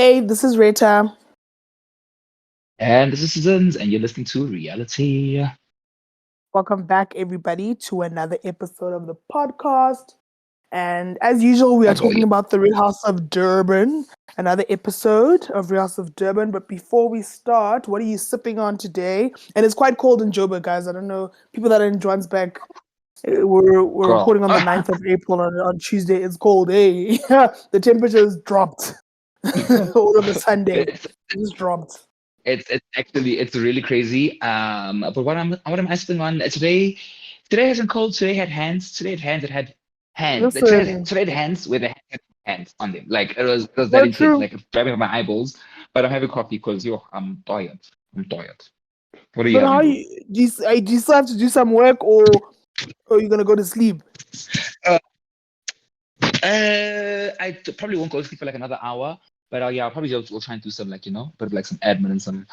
Hey, this is Rita. And this is Citizens, and you're listening to Reality. Welcome back, everybody, to another episode of the podcast. And as usual, we are As talking always. about the Real House of Durban, another episode of Real House of Durban. But before we start, what are you sipping on today? And it's quite cold in Joburg, guys. I don't know, people that are in Johannesburg, we're Girl. recording on the 9th of April on Tuesday. It's cold. Hey, the temperature's dropped all of a Sunday. it's, It just dropped. it's really crazy. But what am I sipping on today? Today hasn't cold. Today had hands. Today had hands. It had hands. Listen, Today had hands with the hands on them. Like it was that so intense. true. Like it's driving up my eyeballs. But I'm having coffee because I'm tired. I'm tired. What are you But having, bro? do you still have to do some work or you're gonna go to sleep? Uh, probably won't go to sleep for like another hour. But yeah, I'll probably just will try and do some like bit of like some admin and some.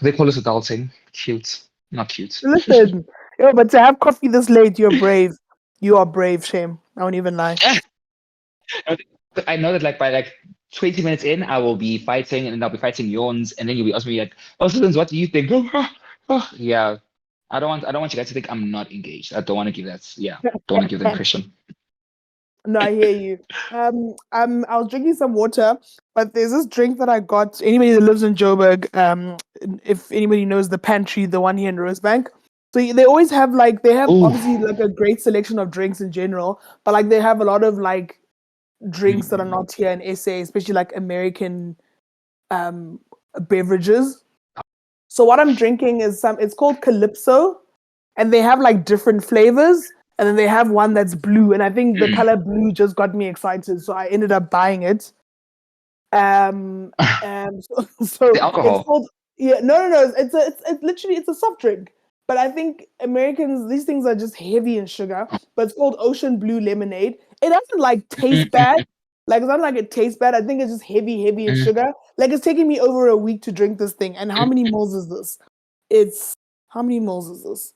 They call this adulting. Cute. Not cute. Listen, yo, but to have coffee this late, you're brave. You are brave, Shame. I won't even lie. I know that like by like 20 minutes in, I will be fighting and then I'll be fighting yawns and then you'll be asking me like, oh, Susan, what do you think? Yeah. I don't want you guys to think I'm not engaged. I don't want to give that, yeah. Don't want to give the impression. No, I hear you. I was drinking some water, but there's this drink that I got. Anybody that lives in Joburg, if anybody knows the pantry, the one here in Rosebank. So they always have they have Oh. obviously like a great selection of drinks in general, but like they have a lot of like drinks that are not here in SA, especially like American um beverages. So what I'm drinking is it's called Calypso, and they have like different flavors, and then they have one that's blue, and I think the color blue just got me excited, so I ended up buying it. Um, so The it's alcohol. called yeah no, it's literally it's a soft drink, but I think Americans these things are just heavy in sugar. But it's called Ocean Blue Lemonade. It doesn't like taste bad. Like it's not like it tastes bad. I think it's just heavy in sugar. Like it's taking me over a week to drink this thing. And how many mils is this? It's how many mils is this?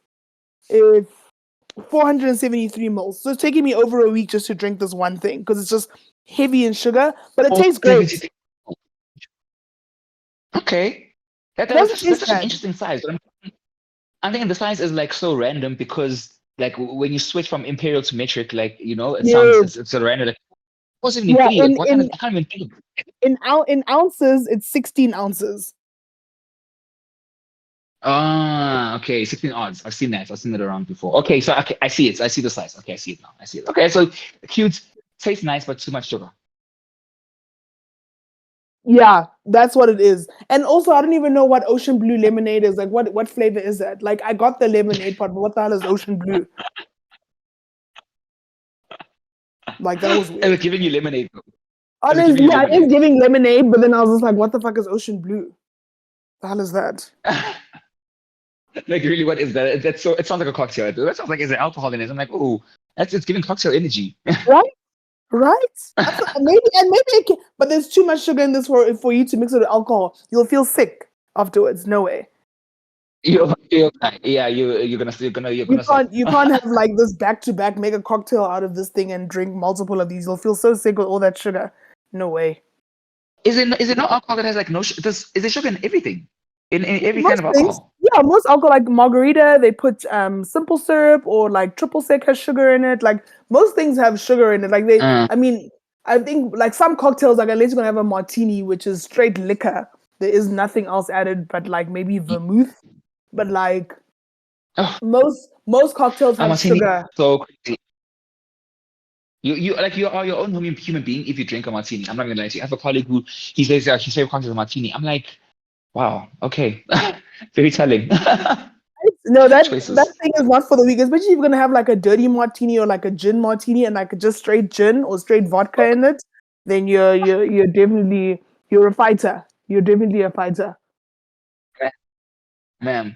It's 473 mils. So it's taking me over a week just to drink this one thing because it's just heavy in sugar, but it tastes great. 473. Okay. It doesn't That's taste such an bad. interesting size. But I'm thinking the size is like so random because like when you switch from imperial to metric, like it sounds Yeah, it's a random like yeah. 473. Like what kind of I can't even think of. In ounces, it's 16 ounces. Ah, okay, 16 odds. I've seen that. I've seen it around before. Okay, so okay, I see it. I see the size. Okay, I see it now. I see it. Okay, so cute, tastes nice, but too much sugar. Yeah, that's what it is. And also, I don't even know what Ocean Blue lemonade is. Like, what flavor is that? Like, I got the lemonade part, but what the hell is Ocean Blue? Like, that was They were weird. giving you lemonade. They were giving Honestly, you yeah, it is lemonade. giving lemonade, but then I was just like, what the fuck is Ocean Blue? The hell is that? Like really, what is that? That's so. It sounds like a cocktail. That sounds like is there alcohol in it? I'm like, oh, that's it's giving cocktail energy. Right? Right? Maybe it can, but there's too much sugar in this for you to mix it with alcohol. You'll feel sick afterwards. No way. Yeah, you're gonna You can't have like this back to back, make a cocktail out of this thing and drink multiple of these. You'll feel so sick with all that sugar. No way. Is it not alcohol that has like no? Is there sugar in everything? In every kind Most of things, alcohol? yeah, most alcohol like margarita, they put simple syrup or like triple sec has sugar in it. Like most things have sugar in it. Uh, I mean, I think like some cocktails, like at least you're gonna have a martini, which is straight liquor. There is nothing else added, but like maybe vermouth. But like oh, most cocktails a have martini is sugar. so crazy. You like you are your own human being if you drink a martini. I'm not gonna lie to you. I have a colleague who he says his favorite cocktail is a martini. I'm like, wow, okay, very telling No, that choices. thing is not for the weak, especially if you're gonna have like a dirty martini or like a gin martini and like just straight gin or straight vodka in it, then you're definitely you're a fighter. You're definitely a fighter. Ma'am.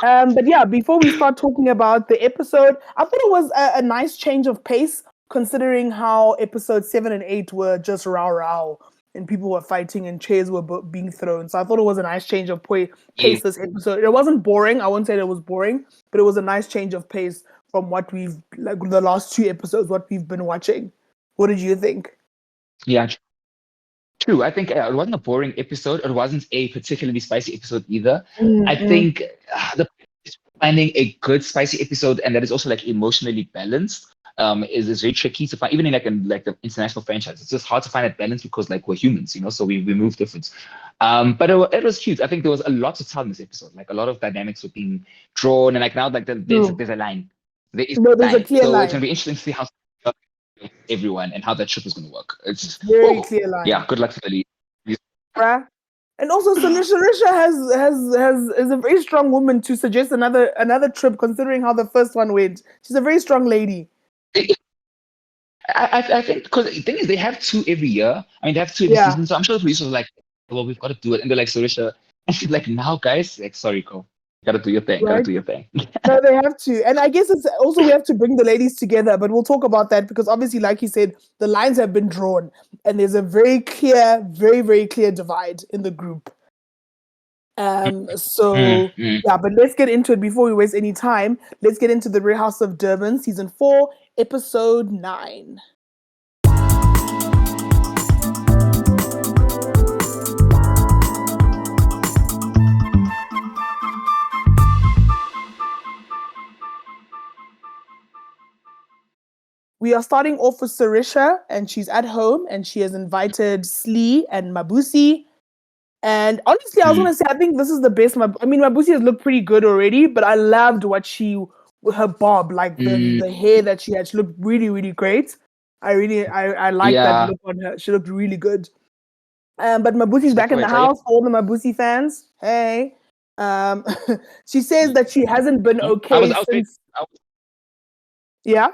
But yeah, before we start talking about the episode, I thought it was a nice change of pace considering how episode 7 and 8 were just row row and people were fighting and chairs were being thrown. So I thought it was a nice change of Yeah. pace this episode. It wasn't boring. I won't say that it was boring, but it was a nice change of pace from what we've like the last two episodes, what we've been watching. What did you think? Yeah, True. I think it wasn't a boring episode. It wasn't a particularly spicy episode either. I Mm-mm. think the finding a good spicy episode and that is also like emotionally balanced is very tricky to find even in like the international franchise. It's just hard to find that balance because like we're humans, so we move different. But it was cute. I think there was a lot to tell in this episode. Like a lot of dynamics were being drawn, and like now like True. there's a line. There is No, a there's a line. clear So it's gonna line. be interesting to see how everyone and how that trip is gonna work. It's Very oh clear line. yeah, good luck to the lead. Bruh. And also, Sarisha has is a very strong woman to suggest another trip, considering how the first one went. She's a very strong lady. I think because the thing is they have two every year. I mean they have two every Yeah, season. So I'm sure the producers are like, well, we've got to do it. And they're like, Sarisha, and she's like, now guys, like sorry, Cole. Gotta do your thing. Gotta right. do your thing. No, they have to, and I guess it's also we have to bring the ladies together. But we'll talk about that because obviously, like you said, the lines have been drawn, and there's a very clear, very clear divide in the group. So Mm. yeah, but let's get into it before we waste any time. Let's get into the Real House of Durban, season 4, episode 9. We are starting off with Sarisha, and she's at home, and she has invited Slee and Mabusi. And honestly, I was Mm. gonna say I think this is the best. I mean, Mabusi has looked pretty good already, but I loved what with her bob, like Mm. the hair that she had. She looked really great. I like that Yeah, look on her. She looked really good. But Mabusi's she looked back in the great, right? house for all the Mabusi fans. Hey, um, she says that she hasn't been Mm. I was okay I was very since. I was, Yeah.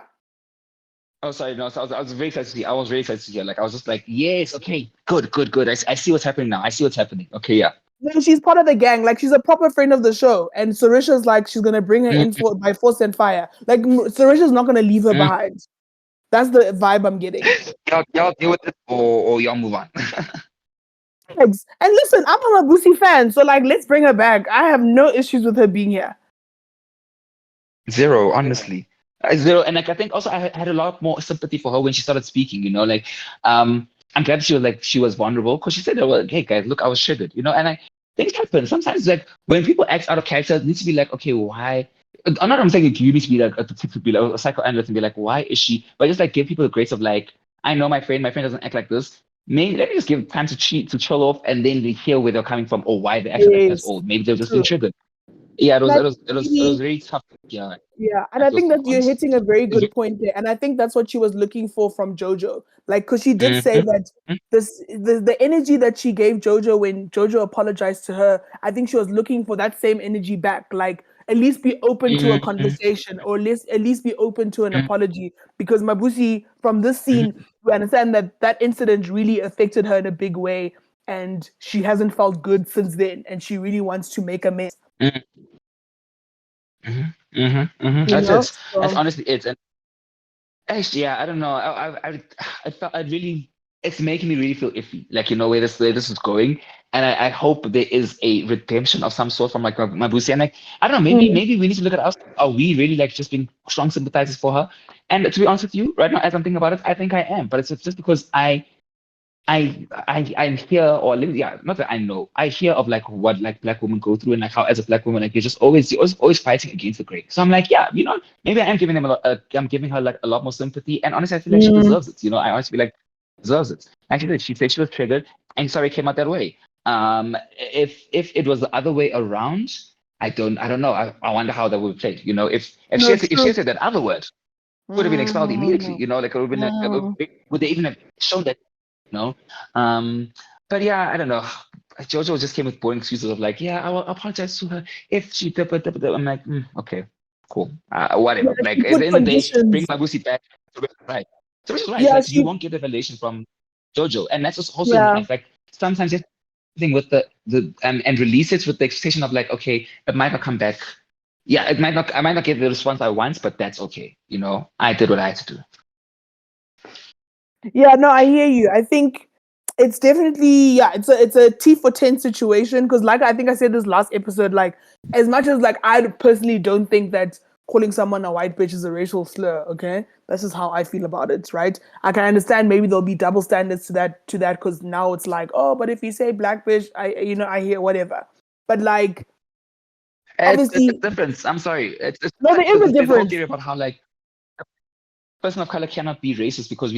oh sorry no so I was very excited to see. I was very excited to hear. Like I was just like yes, okay, good. I see what's happening now. I see what's happening. Okay, yeah. No, she's part of the gang. Like she's a proper friend of the show, and Sarisha's like she's gonna bring her Mm. in for by force and fire. Like Sarisha's not gonna leave her Mm. behind. That's the vibe I'm getting. Y'all deal with it or y'all move on. Thanks. And listen, I'm a Mabusi fan, so like let's bring her back. I have no issues with her being here. Zero, honestly. Zero. And like I think also I had a lot more sympathy for her when she started speaking, like I'm glad she was vulnerable because she said well, hey guys, look, I was triggered, and things happen. Sometimes like when people act out of character, it needs to be like, okay, why? I'm saying like, you need to be like to be like a psychoanalyst and be like, why is she? But just like give people the grace of like, I know my friend doesn't act like this. Maybe let me just give time to chill off and then hear where they're coming from or why they're acting like that's Yes, old. Maybe they've just been true. triggered. Yeah, it And was I it was it was it was really very tough. Yeah, Yeah, and I I feel think for her, that you're honestly. hitting a very It's good point there, and I think that's what she was looking for from JoJo. Like, because she did say mm-hmm, that the energy that she gave JoJo when JoJo apologized to her, I think she was looking for that same energy back. Like, at least be open to a mm-hmm, conversation, or at least be open to an mm-hmm, apology. Because Mabusi, from this scene, we understand that that incident really affected her in a big way, and she hasn't felt good since then, and she really wants to make amends. You That's know, it. That's so. honestly it. And actually, yeah, I don't know. I felt I really. It's making me really feel iffy, like where this is going, and I hope there is a redemption of some sort from like my Boosie. And like I don't know, maybe we need to look at us. Are we really like just being strong sympathizers for her? And to be honest with you, right now as I'm thinking about it, I think I am. But it's just because I hear yeah, not that I know. I hear of like what like black women go through and like how as a black woman like you're always fighting against the grain. So I'm like, yeah, maybe I am giving them a lot. I'm giving her like a lot more sympathy, and honestly, I feel like she Mm, deserves it. I honestly feel like she deserves it. Like she did. She said she was triggered, and sorry, it came out that way. If it was the other way around, I don't know. I wonder how that would have played. If she no, had if she true. had said that other word, would have been expelled immediately. Mm, Like it would have been mm. would they even have shown that? know. Um, but yeah, I don't know. Jojo just came with boring excuses of like, yeah, I will apologize to her if she. I'm like, okay, cool, Yeah, whatever. Like she at the put end of the day, bring conditions. my Lucy back. Right. So which is right. Yeah, Like you she. won't get the validation from Jojo, and that's just also in Yeah, life. Like sometimes you have to thing with the and release it with the expectation of like, okay, it might not come back. Yeah, it might not. I might not get the response I want, but that's okay. I did what I had to do. yeah. No, I hear you. I think it's definitely it's a T for 10 situation because like I think I said this last episode. Like as much as like I personally don't think that calling someone a white bitch is a racial slur. Okay, this is how I feel about it. Right? I can understand maybe there'll be double standards to that because now it's like, oh, but if you say black bitch, I hear whatever. But like, It's a obviously, difference. I'm sorry. It's no, there is a there's a whole difference. theory about how like person of color cannot be racist because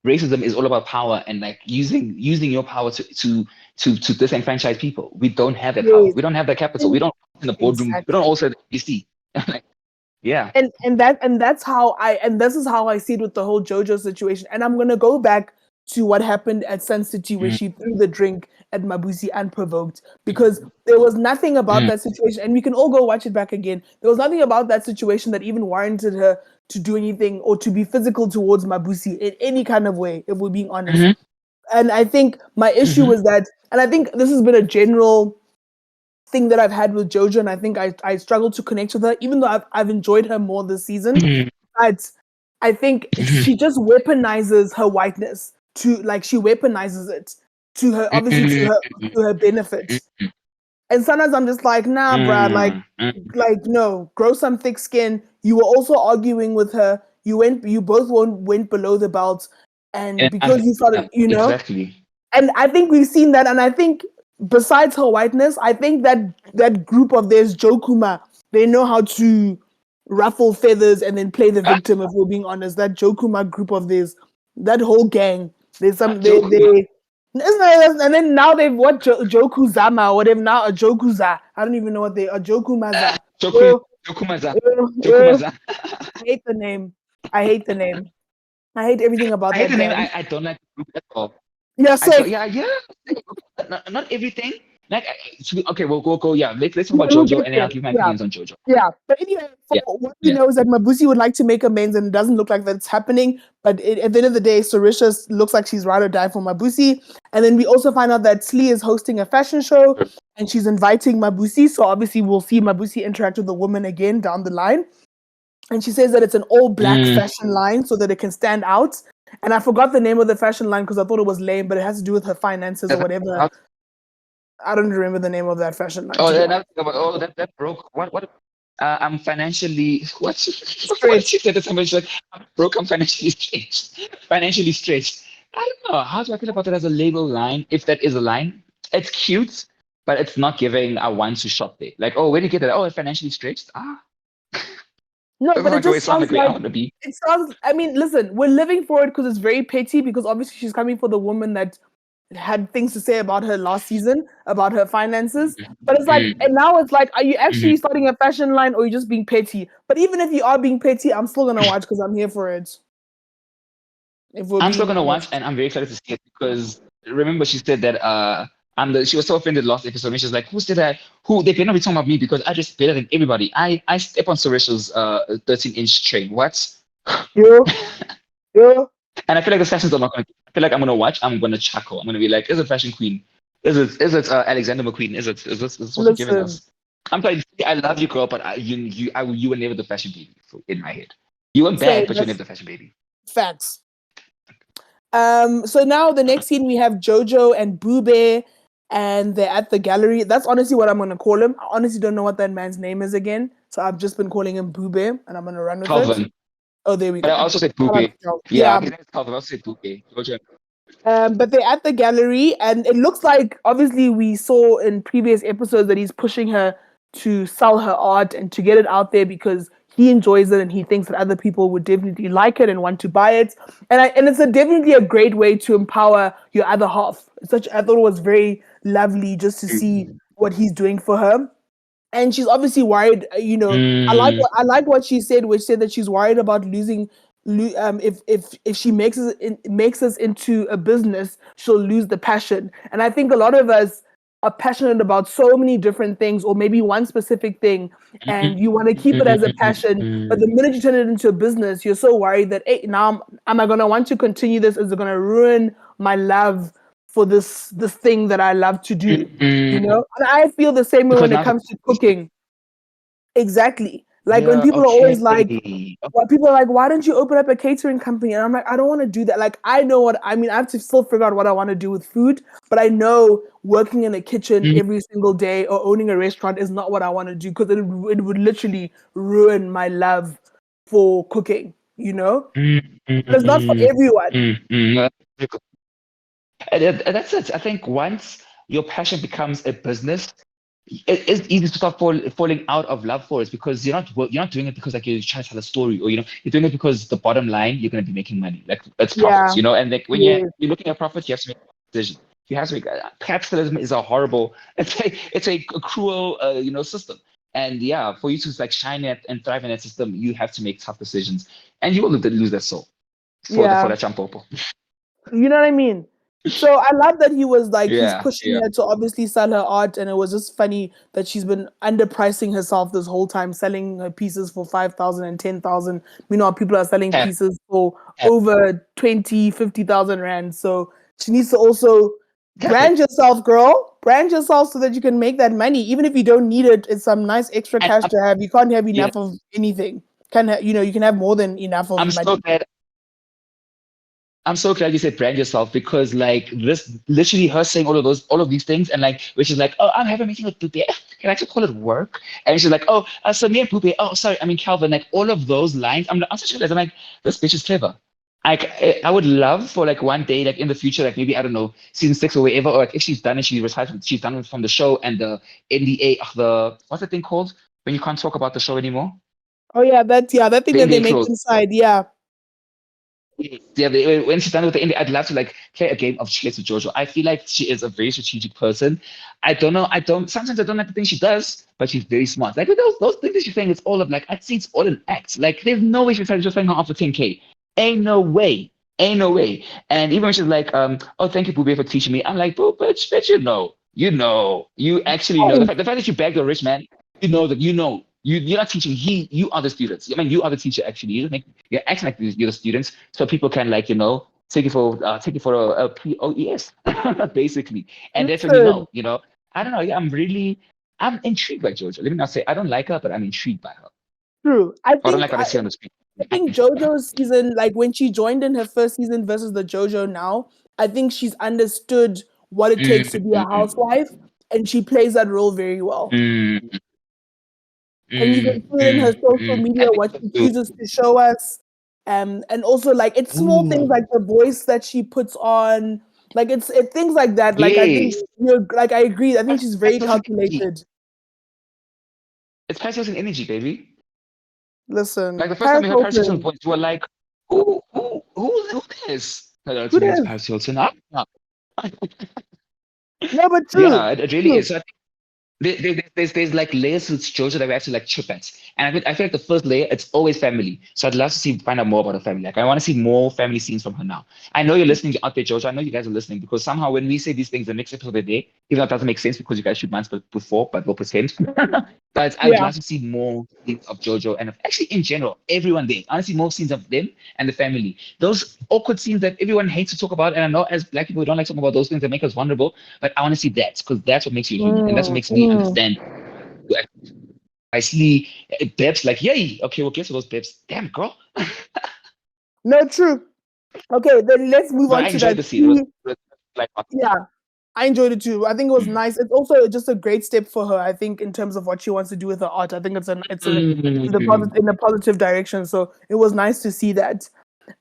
racism is all about power and like using your power to disenfranchise people. We don't have that power. Yes, We don't have that capital. We and don't in the boardroom. We don't exactly. also you see. Like, yeah. And that's how this is how I see it with the whole JoJo situation. And I'm gonna go back to what happened at Sun City where Mm, she threw the drink at Mabusi unprovoked because there was nothing about mm, that situation, and we can all go watch it back again. There was nothing about that situation that even warranted her to do anything or to be physical towards Mabusi in any kind of way, if we're being honest. mhm, And I think my issue mhm, was that, and I think this has been a general thing that I've had with JoJo, and I think I struggle to connect with her, even though I've enjoyed her more this season. mhm, But I think mhm, she just weaponizes her whiteness to like she weaponizes it to her obviously to mhm, her benefit. And sometimes I'm just like, nah, bruh, mm, mm. like no, grow some thick skin. You were also arguing with her. You both went below the belt, and Yeah, because you yeah, started, exactly. and I think we've seen that, and I think besides her whiteness, I think that group of theirs, Jokuma, they know how to ruffle feathers and then play the Ah, victim. If we're being honest, that Jokuma group of theirs, that whole gang, there's some Jokuma. they. Isn't that, and then now they've what Jokuzama or whatever now a Jokuza. I don't even know what they a Jokumaza. Joku Oh, Jokumaza. oh, oh, Jokumaza. I hate the name. I hate the name. I hate everything about I hate that the name. band. I don't like the group at all. Yeah, I don't. safe. Yeah, yeah. Not everything. Like, okay, we'll go. Yeah, let's talk about We'll JoJo, get and then there. I'll give my Yeah. opinions on JoJo. Yeah, but anyway, for Yeah, what we yeah. know is that Mabusi would like to make amends, and it doesn't look like that's happening. But at the end of the day, Sarisha looks like she's ride or die for Mabusi. And then we also find out that Slee is hosting a fashion show, and she's inviting Mabusi. So obviously, we'll see Mabusi interact with the woman again down the line. And she says that it's an all black Mm. fashion line so that it can stand out. And I forgot the name of the fashion line because I thought it was lame, but it has to do with her finances or whatever. I don't remember the name of that fashion line, Oh, to be then honest. that broke. What? I'm financially what? What Straight. she said to somebody? She's like, I'm broke. I'm financially stretched. Financially stretched. I don't know. How do I feel about that as a label line? If that is a line, it's cute, but it's not giving I want to shop there. Like, oh, where do you get that? Oh, it's financially stretched. Ah, No, doesn't but it like the way it just sounds sounds like where I like want to be. it sounds. I mean, listen, we're living for it because it's very petty. Because obviously she's coming for the woman that had things to say about her last season, about her finances. But it's like, Mm, and now it's like, are you mhm. actually starting a fashion line or are you just being petty? But even if you are being petty, I'm still gonna watch because I'm here for it. If we're I'm still being gonna watch, honest, and I'm very excited to see it because remember she said that she was so offended last episode, and she's like, "Who said that? Who they better not be talking about me because I just better than everybody. I step on Soresh's 13-inch train. What?" yo, yo, And I feel like the sessions are not gonna. I feel like I'm gonna watch. I'm gonna chuckle. I'm gonna be like, "Is it Fashion Queen? Is it Alexander McQueen? Is this what you're giving listen, us?" I'm like, I love you, girl, but you were never the fashion baby in my head. You were say bad, but you were never that's the fashion baby. facts. So now the next scene we have Jojo and Bube, and they're at the gallery. That's honestly what I'm gonna call him. I honestly don't know what that man's name is again, so I've just been calling him Bube, and I'm gonna run with it. Calvin. Oh, there we But I go. also said Shout out Poopy. to Joe. Yeah, Yeah. his name is Calvin. I also said Poopy. Georgia. But they're at the gallery, and it looks like obviously we saw in previous episodes that he's pushing her to sell her art and to get it out there because he enjoys it and he thinks that other people would definitely like it and want to buy it. And it's definitely a great way to empower your other half. I thought it was very lovely just to see what he's doing for her. And she's obviously worried. Mm, I like what she said, which said that she's worried about losing. If she makes us into a business, she'll lose the passion. And I think a lot of us are passionate about so many different things, or maybe one specific thing, and you want to keep it as a passion. But the minute you turn it into a business, you're so worried that, hey, now am I gonna want to continue this? Is it gonna ruin my love for this thing that I love to do? mm, And I feel the same way because when it now, comes to cooking. Exactly. Like when Yeah, people are always like, okay. why people are like, why don't you open up a catering company? And I'm like, I don't want to do that. Like, I know what I mean. I have to still figure out what I want to do with food, but I know working in a kitchen Mm, every single day or owning a restaurant is not what I want to do because it would literally ruin my love for cooking, you know? mm, mm, But it's not for mm, everyone. No, and that's it. I think once your passion becomes a business, it is easy to start falling out of love for it because you're not doing it because like you're trying to tell a story or you're doing it because the bottom line you're going to be making money, like it's profits, Yeah. and like when Yes. you're looking at profits you have to make decisions. You have to make capitalism is a horrible, it's a cruel system, and yeah, for you to like shine it and thrive in that system you have to make tough decisions, and you will lose that soul for Yeah. that champopo. You know what I mean? So I love that he was like he's Yeah, pushing yeah. her to obviously sell her art, and it was just funny that she's been underpricing herself this whole time, selling her pieces for 5,000 and 10,000. Meanwhile, people are selling Tap, pieces for tap, over 20, 50,000 rand. So she needs to also tap it. brand yourself, girl. Brand yourself so that you can make that money, even if you don't need it. It's some nice extra And cash to have. You can't have yeah, enough of anything. You can have more than enough of I'm money. so glad I'm so glad you said brand yourself because like this literally her saying all of these things and like which is like, oh, I'm having a meeting with Poopy. Can I actually call it work? And she's like, oh, so me and Poopy, oh sorry, I mean Calvin, like all of those lines. I'm such a I'm like, this bitch is clever. Like I would love for like one day, like in the future, like maybe I don't know, season 6 or whatever, or like if she's done and she retired, she's done from the show and the NDA of the what's the thing called when you can't talk about the show anymore? Oh yeah, that thing The that they NDA make closed. inside, yeah. Yeah, when she's done with the indie, I'd love to like play a game of chess with Jojo. I feel like she is a very strategic person. I don't know. Sometimes I don't like the things she does, but she's very smart. Like with those things that she's saying, it's all of like, I'd say it's all an act. Like there's no way she's just paying her off for 10K. Ain't no way. Ain't no way. And even when she's like, oh, thank you, Booby, for teaching me. I'm like, boo, bitch, you actually know. Oh, The fact that you begged a rich man, you're not teaching. You are the students. I mean, you are the teacher. Actually, you're acting like you're the students, so people can like take it for a POES basically, and that's when listen, I don't know. Yeah, I'm intrigued by Georgia. Let me not say I don't like her, but I'm intrigued by her. true. I don't like what I see on the screen. I I'm think intrigued by her. JoJo's season, like when she joined in her first season versus the JoJo now, I think she's understood what it takes to be a Mm, housewife, and she plays that role very well. mm, And you can see it in her social I media think what so she too. chooses to show us, and also like it's small things Ooh, like the voice that she puts on, like it's things like that. Like I think yes. I agree. I think she's very Passive energy. calculated. It's passive energy, baby. Like Listen, the first time Paris we heard Paris Hilton's Hilton, voice, we were like, who this? Hello, it's who me, it's does? Paris Hilton. Ah, ah. No, but Yeah, true, it really true. is. So there's like layers to Jojo that we have to like chip at. And I feel like the first layer, it's always family. So I'd love to find out more about her family. Like I want to see more family scenes from her now. I know you're listening out there, Jojo. I know you guys are listening because somehow when we say these things the next episode of the day, even though it doesn't make sense because you guys shoot months before, but we'll pretend. But I would Yeah, love to see more scenes of Jojo and actually in general, everyone there. I want to see more scenes of them and the family. Those awkward scenes that everyone hates to talk about. And I know as black people, we don't like talking about those things that make us vulnerable, but I want to see that because that's what makes you human. And that's what makes me mm. understand. I see Bebs like, yay, okay, well, guess what those Bebs? Damn, girl. No, true. Okay, then let's move But on I to enjoyed that. the scene. It was like, Yeah, I enjoyed it too. I think it was nice. It's also just a great step for her. I think in terms of what she wants to do with her art. I think mm, in a positive direction. So it was nice to see that.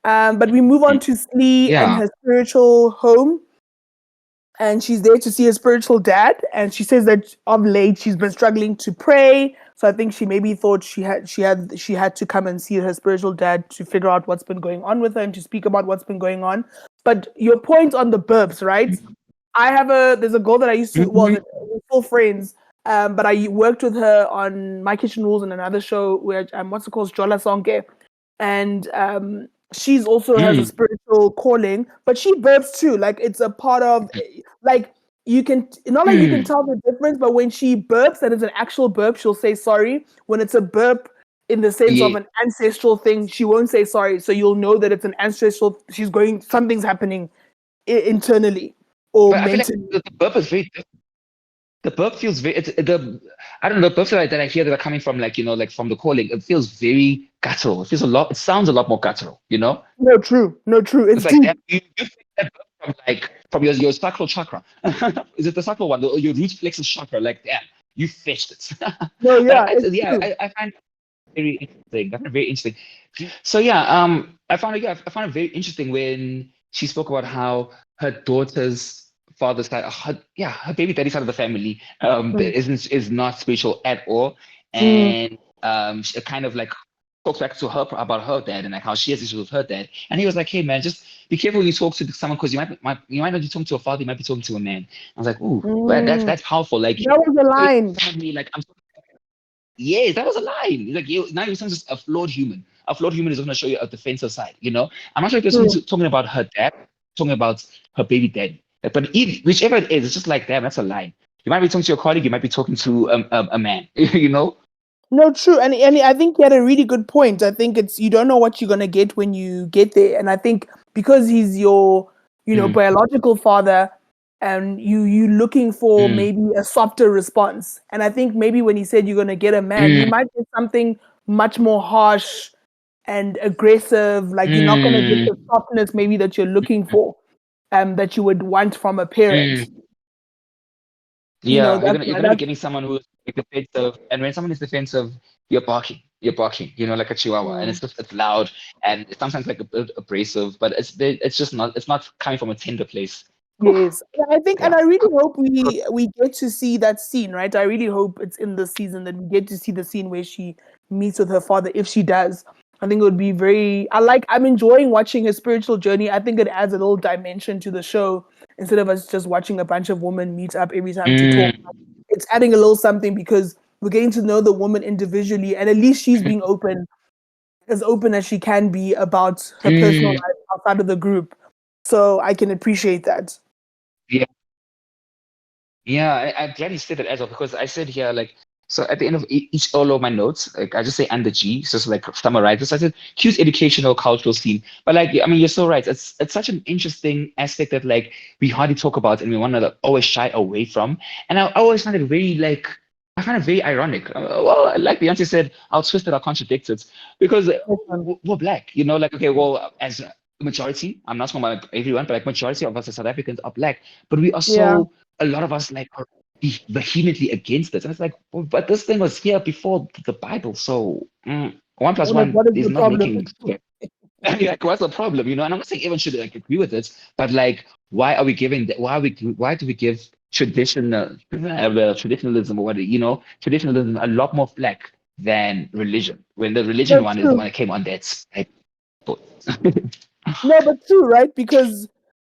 But we move on to Slee and yeah. her spiritual home, and she's there to see her spiritual dad. And she says that of late she's been struggling to pray. So I think she maybe thought she had to come and see her spiritual dad to figure out what's been going on with her and to speak about what's been going on. But your point on the burps, right? There's a girl that I used to, well, Mhm, we're still friends, but I worked with her on My Kitchen Rules and another show where, what's it called, Jola Sonke. And she's also has a mm, spiritual calling, but she burps too. Like it's a part of, like, you can, not like you can mm. tell the difference, but when she burps and it's an actual burp, she'll say sorry. When it's a burp in the sense of Yeah. an ancestral thing, she won't say sorry. So you'll know that it's an ancestral, something's happening internally or But I feel like mentally. the burp is very the burp feels very the I don't know, the burps that I hear that are coming from like, like from the calling, it feels very guttural. It feels a lot, it sounds a lot more guttural, you know? No, true. No, true. It's It's like deep. that you feel that burp from like from your sacral chakra. Is it the sacral one? Your root plexus chakra, like damn, you fetched it. No, But yeah, it's yeah, true. I find very interesting. I find it very interesting. So yeah, I found it very interesting when she spoke about how her daughter's father's side, her baby daddy side of the family, Mm. is not spiritual at all, Mm. and she kind of like talks back to her about her dad and like how she has issues with her dad, and he was like, "Hey man, just be careful when you talk to someone because you might not be talking to a father, you might be talking to a man." I was like, "Ooh, well, Mm. that's powerful." Like, That was the so line. someone me like I'm yes, that was a line. Like now you're just a flawed human. A flawed human is going to show you a defensive side. I'm not sure if you're True. talking about her dad, talking about her baby daddy. But whichever it is, it's just like, damn, that's a line. You might be talking to your colleague, you might be talking to a man. you know? No, true. And I think he had a really good point. I think it's you don't know what you're gonna get when you get there. And I think because he's your, Mm, biological father, and you looking for mm, maybe a softer response. And I think maybe when he said you're gonna get a man, you mm, might get something much more harsh and aggressive. Like you're not gonna get mm, the softness maybe that you're looking for, that you would want from a mm. parent. Yeah, you're gonna be That's getting someone who's like defensive, and when someone is defensive, you're barking. You're barking, like a chihuahua, and mm. it's loud and it's sometimes like a bit abrasive, but it's just not it's not coming from a tender place. Whew. Yes, and I think, and Yeah. I really hope we get to see that scene, right? I really hope it's in this season that we get to see the scene where she meets with her father. If she does, I think it would be very. I'm enjoying watching her spiritual journey. I think it adds a little dimension to the show instead of us just watching a bunch of women meet up every time to talk. Mm, It's adding a little something because we're getting to know the woman individually, and at least she's mm, being as open as she can be about her personal mm. life outside of the group. So I can appreciate that. Yeah. Yeah, I'm glad you said that as well because I said here like so at the end of each all of my notes, like I just say under G, so it's like summarize this. I said cute educational cultural scene. But like I mean you're so right. It's such an interesting aspect that like we hardly talk about and we want to like, always shy away from. And I always find it very like I find it very ironic. Well, like Beyonce said, I'll twist it, I'll contradict it because we're black, like okay, well as a majority, I'm not talking about like, everyone, but like majority of us as South Africans are black, but we are Yeah. so a lot of us like are vehemently against it. And it's like, well, but this thing was here before the Bible. So one plus Like, one what is is the not problem? making square. Like, what's the problem? And I'm not saying everyone should like agree with it, but like, why are we giving that? Why do we give traditionalism or what, traditionalism a lot more flack than religion when the religion No, one is the true. one that came on that's like, No, but true, right? Because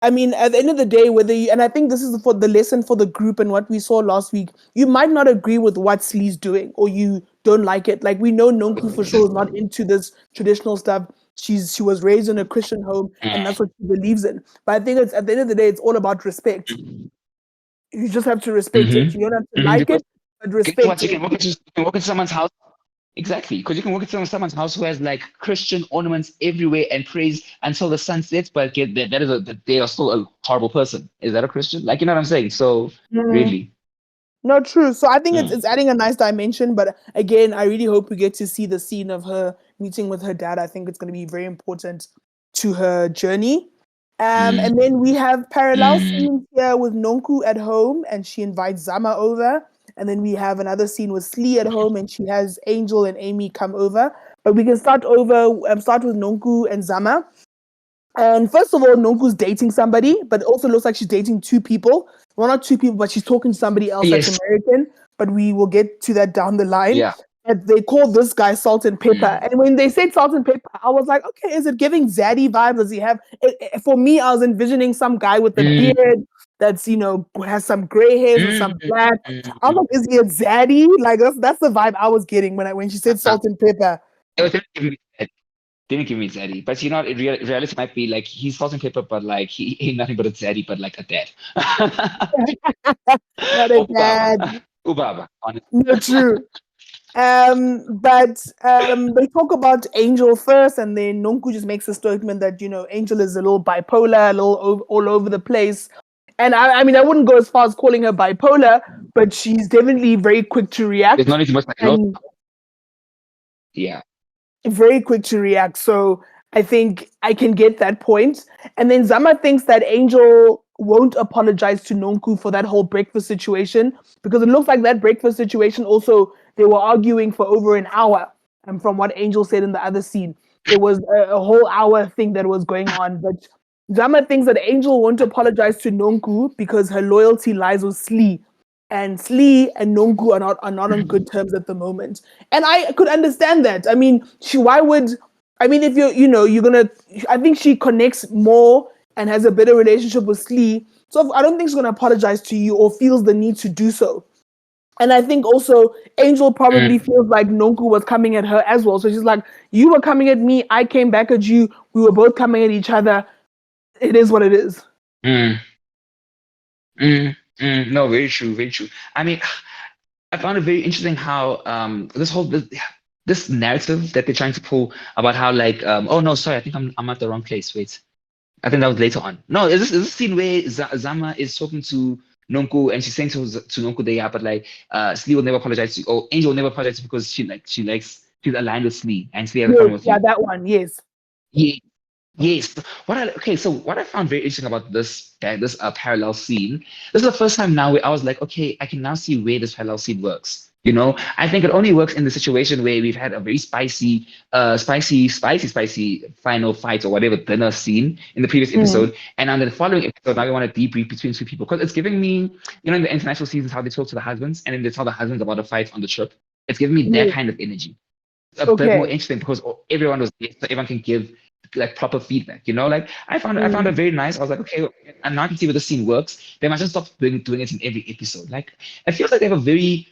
I mean, at the end of the day, whether you and I think this is for the lesson for the group and what we saw last week, you might not agree with what Slee's doing or you don't like it. Like we know Nonku for sure is not into this traditional stuff. She was raised in a Christian home and that's what she believes in. But I think it's at the end of the day, it's all about respect. You just have to respect it. Mhm. You don't have to Mhm. like Because it, but guess respect what? it. You can walk into someone's house. Exactly, because you can walk into someone's house who has like Christian ornaments everywhere and praise until the sun sets, but that they are still a horrible person. Is that a Christian? Like, you know what I'm saying? So Mhm. really, No, true. So I think it's mm, it's adding a nice dimension, but again, I really hope we get to see the scene of her meeting with her dad. I think it's going to be very important to her journey. mm, And then we have parallel mm, scenes here with Nonku at home, and she invites Zama over. And then we have another scene with Slee at home, and she has Angel and Amy come over. But we can start with Nonku and Zama. And first of all, Nonku's dating somebody, but it also looks like she's dating two people. Well, not two people, but she's talking to somebody else that's yes, American. But we will get to that down the line. yeah, And they call this guy Salt and Pepper. mm, And when they said Salt and Pepper, I was like, okay, is it giving Zaddy vibes? Does he have? For me, I was envisioning some guy with a mm, beard that's has some gray hairs and some mm, black. I was mm. like, is he a Zaddy? Like that's the vibe I was getting when she said Uh, Salt and Pepper. it was didn't give me Zaddy, but reality might be like he's salt and pepper, but like he ain't nothing but a Zaddy, but like a dad. Not a Ubaba, dad. Ubaba, honestly. No, true. But they talk about Angel first, and then Nonku just makes a statement that Angel is a little bipolar, a little all over the place. And I mean, I wouldn't go as far as calling her bipolar, but she's definitely very quick to There's react no need to much like and yeah. very quick to react. So I think I can get that point. And then Zama thinks that Angel won't apologize to Nonku for that whole breakfast situation because it looks like that breakfast situation also they were arguing for over an hour. And from what Angel said in the other scene, there was a whole hour thing that was going on. But Zama thinks that Angel won't apologize to Nonku because her loyalty lies with Slee. And Slee and Nonku are not on good terms at the moment. And I could understand that. I mean, why would I mean if you're gonna I think she connects more and has a better relationship with Slee. So I don't think she's gonna apologize to you or feels the need to do so. And I think also Angel probably Mm, feels like Nonku was coming at her as well. So she's like, you were coming at me, I came back at you, we were both coming at each other. It is what it is. mm, no, very true, very true. I mean, I found it very interesting how this narrative that they're trying to pull about how like oh no, sorry, I think I'm at the wrong place. Wait. I think that was later on. No, is this scene where Zama is talking to Nonku and she's saying to Nonku that yeah, but like Slee will never apologize to you, or Angel will never apologize because she likes she's aligned with Slee and Slee has a Yes, problem with yeah, you. that one, yes. Yeah, yes. So what I found very interesting about this parallel scene, this is the first time now where I was like, okay, I can now see where this parallel scene works. I think it only works in the situation where we've had a very spicy final fight or whatever dinner scene in the previous Mm, episode, and on the following episode, now we want to debrief between two people because it's giving me, in the international seasons how they talk to the husbands and then they tell the husbands about the fight on the trip. It's giving me that yes. kind of energy a bit more Okay. interesting because everyone was there, so everyone can give like proper feedback. Like I found it Mm. very nice. I was like, okay, and now I can see where the scene works. They must just stop doing it in every episode. Like it feels like they have a very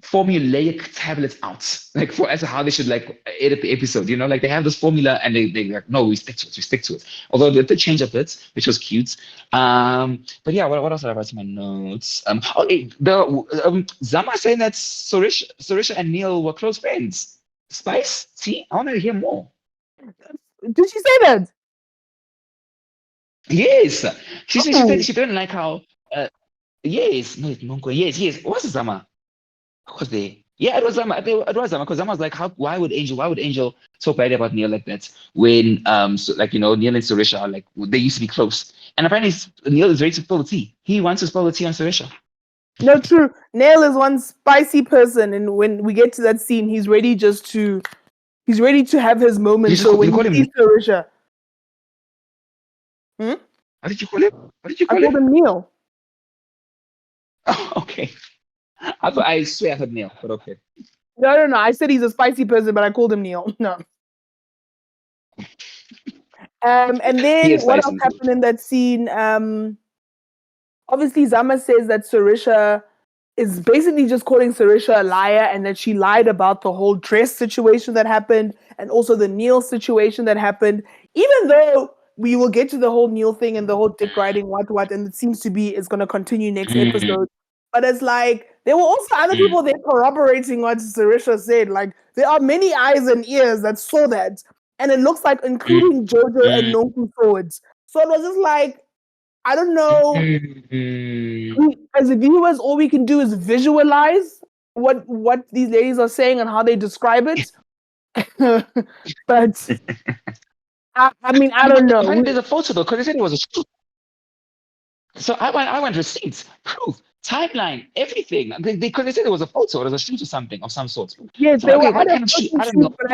formulaic tablet out, like for as to how they should like edit the episode. Like they have this formula and they like, no, we stick to it, we stick to it. Although they did change a bit, which was cute. But yeah, what else did I write in my notes? Okay, the Zama saying that Sorisha and Neil were close friends. Spice, see, I want to hear more. Did she say that? Yes, she said Oh, she didn't like how. Yes, no, it's Monko. Yes. What's Zama? Who was there? Yeah, it was Zama. It was Zama because Zama was like, how? Why would Angel talk bad about Neil like that when so, like Neil and Surisha are like they used to be close, and apparently Neil is ready to spill the tea. He wants to spill the tea on Surisha. no, true. Nail is one spicy person, and when we get to that scene, he's ready to have his Did moment. you, So did you when he call him? sees Sarisha, hmm? What did you call him? What did you I call called him? him Neil. Oh, okay. I swear I heard Neil, but okay. No. I said he's a spicy person, but I called him Neil. No. And He then is what else spicy. happened in that scene? Obviously Zama says that Sarisha is basically just calling Sarisha a liar and that she lied about the whole dress situation that happened and also the Neil situation that happened. Even though we will get to the whole Neil thing and the whole dick riding, what, and it seems to be it's going to continue next Mm, episode. But it's like there were also other mm, people there corroborating what Sarisha said. Like there are many eyes and ears that saw that, and it looks like mm, including Jojo and mm, Nonku swords. So it was just like I don't know mm, as viewers, all we can do is visualize what these ladies are saying and how they describe it. But I mean, I don't know. Apparently there's a photo though, because they said it was a shoot. So I went receipts, proof, timeline, everything. Because they said it was a photo, it was a shoot or something of some sort. So Yes, I'm they like, were okay, at what a kind of shoot? photo I don't shoot, know. but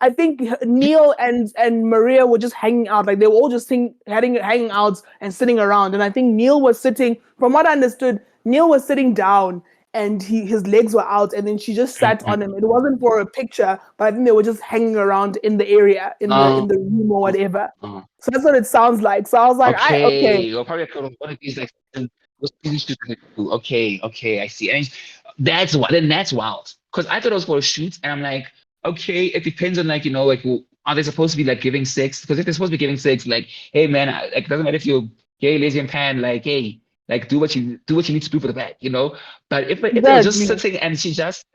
I think Neil and Maria were just hanging out. Like they were all just hanging out and sitting around. And I think Neil was sitting, from what I understood, Neil was sitting down and his legs were out, and then she just sat on him. It wasn't for a picture, but I think they were just hanging around in the area, in the Uh, in the room or whatever. uh, So that's what it sounds like. So I was like, okay. okay, or probably one of these like those crazy shoots that they do. Okay, I see. And that's wild. Because I thought it was for a shoot, and I'm like, okay, it depends on like like are they supposed to be like giving sex? Because if they're supposed to be giving sex, like, hey man, like it doesn't matter if you're gay, lesbian, pan, like, hey. Like do what you need to do for the bag, you know. But if they were just Exactly. sitting and she just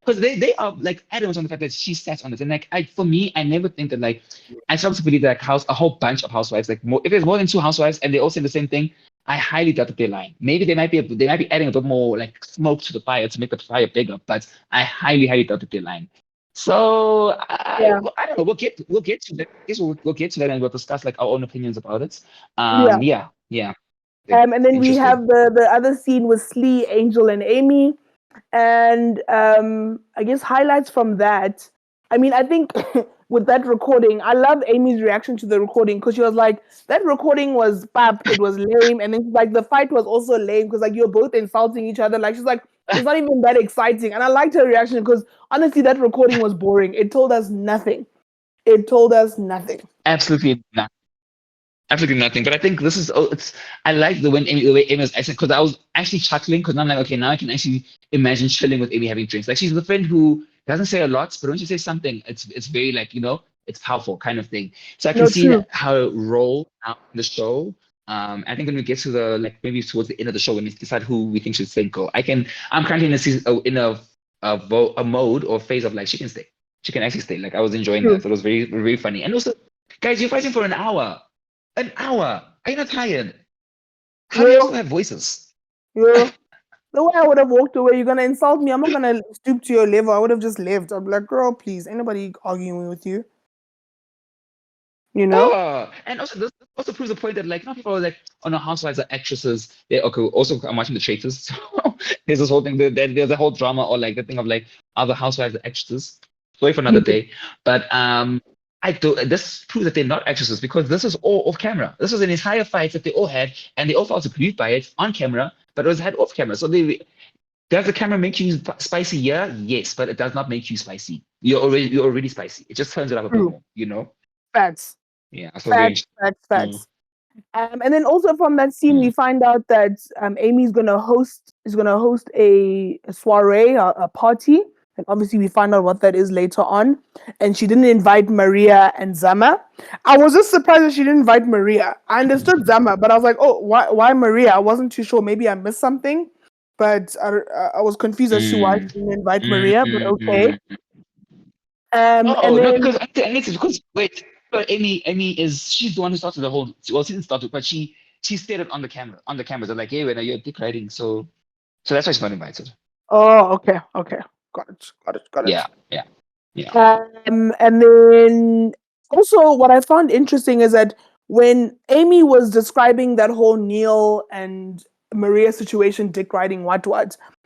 because they are like adamant on the fact that she sat on it, and like for me, I never think that like I strongly believe that like a whole bunch of housewives, like more, if there's more than two housewives and they all say the same thing, I highly doubt that they're lying. Maybe they might be adding a bit more like smoke to the fire to make the fire bigger, but I highly doubt that they're lying. So Yeah. I don't know. We'll get to that. I guess we'll get to that and we'll discuss like our own opinions about it. Yeah. Yeah, yeah. Like, And then we have interesting. the other scene with Slee, Angel, and Amy. And I guess highlights from that. I mean, I think with that recording, I love Amy's reaction to the recording because she was like, "That recording was pap, it was lame," and then she's like, "The fight was also lame because like you're both insulting each other." Like she's like, "It's not even that exciting," and I liked her reaction because honestly, that recording was boring. It told us nothing. It told us nothing. Absolutely not. Absolutely nothing. But I think this is it's I like the way Amy was acting because I was actually chuckling because I'm like, okay, now I can actually imagine chilling with Amy having drinks. Like she's the friend who doesn't say a lot, but when she says something, it's very like, it's powerful kind of thing. So I can No, see true. her role out in the show. I think when we get to the like maybe towards the end of the show when we decide who we think should stay go, I'm currently in a season a mode or phase of like she can stay. She can actually stay. Like I was enjoying True. that. So it was very, very funny. And also, guys, you're fighting for an hour. An hour. Are you not tired? How do you still Real, have voices? real. The way I would have walked away, you're gonna insult me. I'm not gonna stoop to your level. I would have just left. I'm like, girl, please, ain't nobody arguing with you. You know? Oh, and also this also proves the point that like people are like, oh no, housewives are actresses. They okay. Also, I'm watching the traitors. So there's this whole thing. There's a whole drama or like the thing of like other housewives are actresses. Story for another Mhm. day. But I do. This proves that they're not actresses because this is all off camera. This was an entire fight that they all had, and they all felt aggrieved by it on camera, but it was had off camera. So does the camera make you spicy? Yeah, yes, but it does not make you spicy. You're already spicy. It just turns it up a bit True. more, you know? Facts. Yeah, so very Facts. interesting. Facts. Mm, Facts. And then also from that scene, we mm, find out that Amy's gonna host a soiree, a party, and obviously we find out what that is later on. And she didn't invite Maria and Zama. I was just surprised that she didn't invite Maria. I understood Zama, but I was like, oh, why Maria? I wasn't too sure. Maybe I missed something, but I was confused as to why mm, she didn't invite mm, Maria. But mm, okay. mm. And Oh no, then because I need to because wait, but Amy is she's the one who started the whole. Well, she didn't start it, but she stated on the camera. They're like, hey, when are you dick riding? So that's why she's not invited. oh, okay, okay, got it, got it, got it. Yeah, yeah, yeah. And then also, what I found interesting is that when Amy was describing that whole Neil and Maria situation, dick riding, what,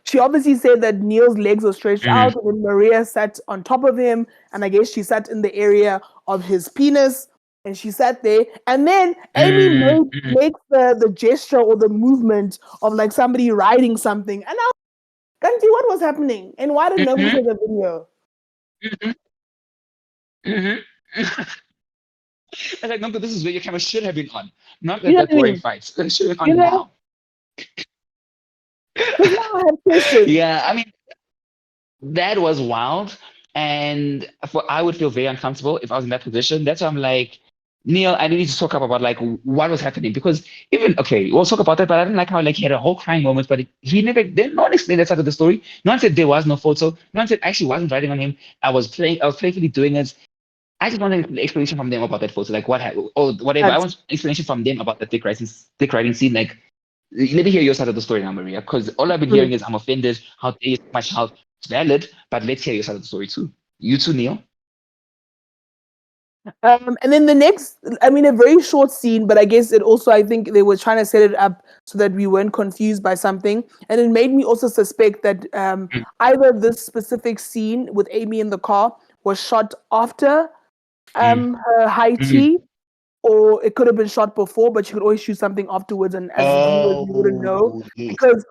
she obviously said that Neil's legs were stretched Mm, out, and then Maria sat on top of him, and I guess she sat in the area of his penis, and she sat there, and then Amy mm, made mm, makes the gesture or the movement of like somebody riding something, and I was like, Ganti, what was happening, and why did nobody mm, take a video? mm, mm, mm. And like, no, but this is where your camera should have been on, not You at know that what I boring mean? fight. It should have been You on know, now. because now I have questions. Yeah, I mean, that was wild. And I would feel very uncomfortable if I was in that position. That's why I'm like, Neil, I need to talk up about like what was happening because even okay, we'll talk about that. But I didn't like how like he had a whole crying moment, but he never. Then no one explained that side of the story. No one said there was no photo. No one said I actually wasn't writing on him. I was playfully doing it. I just wanted an explanation from them about that photo, like what happened or whatever. I That's want explanation from them about the dick writing scene. Like, let me hear your side of the story now, Maria, because all I've been true. hearing is I'm offended. How dare you so much? How it's valid, but let's hear your side of the story too. You too, Neil. And then the next, I mean, a very short scene, but I guess it also, I think they were trying to set it up so that we weren't confused by something. And it made me also suspect that Mm, either this specific scene with Amy in the car was shot after mm, her high mm. tea, or it could have been shot before, but you could always shoot something afterwards, and as viewers, we wouldn't know. Oh, yes, Because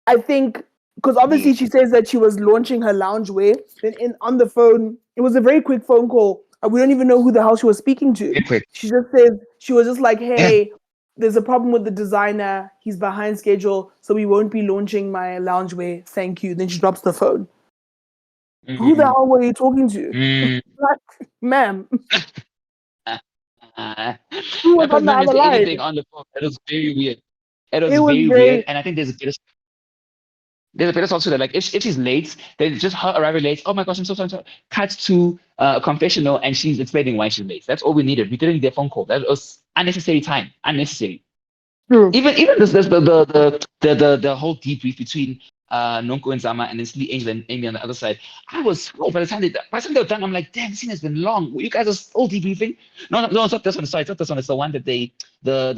I think, because obviously yes. she says that she was launching her loungewear, then on the phone, it was a very quick phone call. We don't even know who the hell she was speaking to. Very quick. She just says, she was just like, Yeah. hey, there's a problem with the designer. He's behind schedule, so we won't be launching my loungewear. Thank you. Then she drops the phone. Who the Mm, hell were you talking to? mm. Like, ma'am, Uh, who was that on person the not even other say line? anything on the phone. That was very weird. It was It was very weird, very and I think there's a better song to that. Like if she's late, then just her arriving late. Oh my gosh, I'm so sorry. Cut to a confessional, and she's explaining why she's late. That's all we needed. We didn't need a phone call. That was unnecessary time. Unnecessary. true. Even this the whole debrief between Nonko and Zama and then Slee Angel and Amy on the other side. I was oh, by the time they were done, I'm like, damn, this scene has been long. You guys are still debriefing. No, it's not this one. Sorry, it's not this one. It's the one that the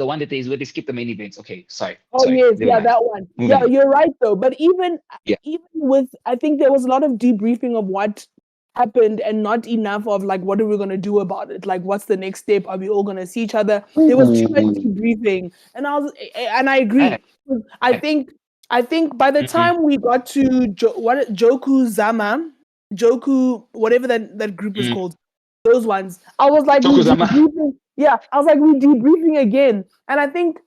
one that they where they skip the main events. Okay, Oh sorry. yes, Never yeah, mind. that one. Moving Yeah, on. you're right though. But Yeah. even with, I think there was a lot of debriefing of what happened and not enough of like what are we gonna do about it? Like what's the next step? Are we all gonna see each other? There was too much Ooh. debriefing, and I Hey, agree. I hey. think I think by the Mm-mm. time we got to Joku Zama, Joku whatever that group is Mm. called, those ones, I was like we Tokuzama. debriefing. Yeah, I was like we debriefing again, and I think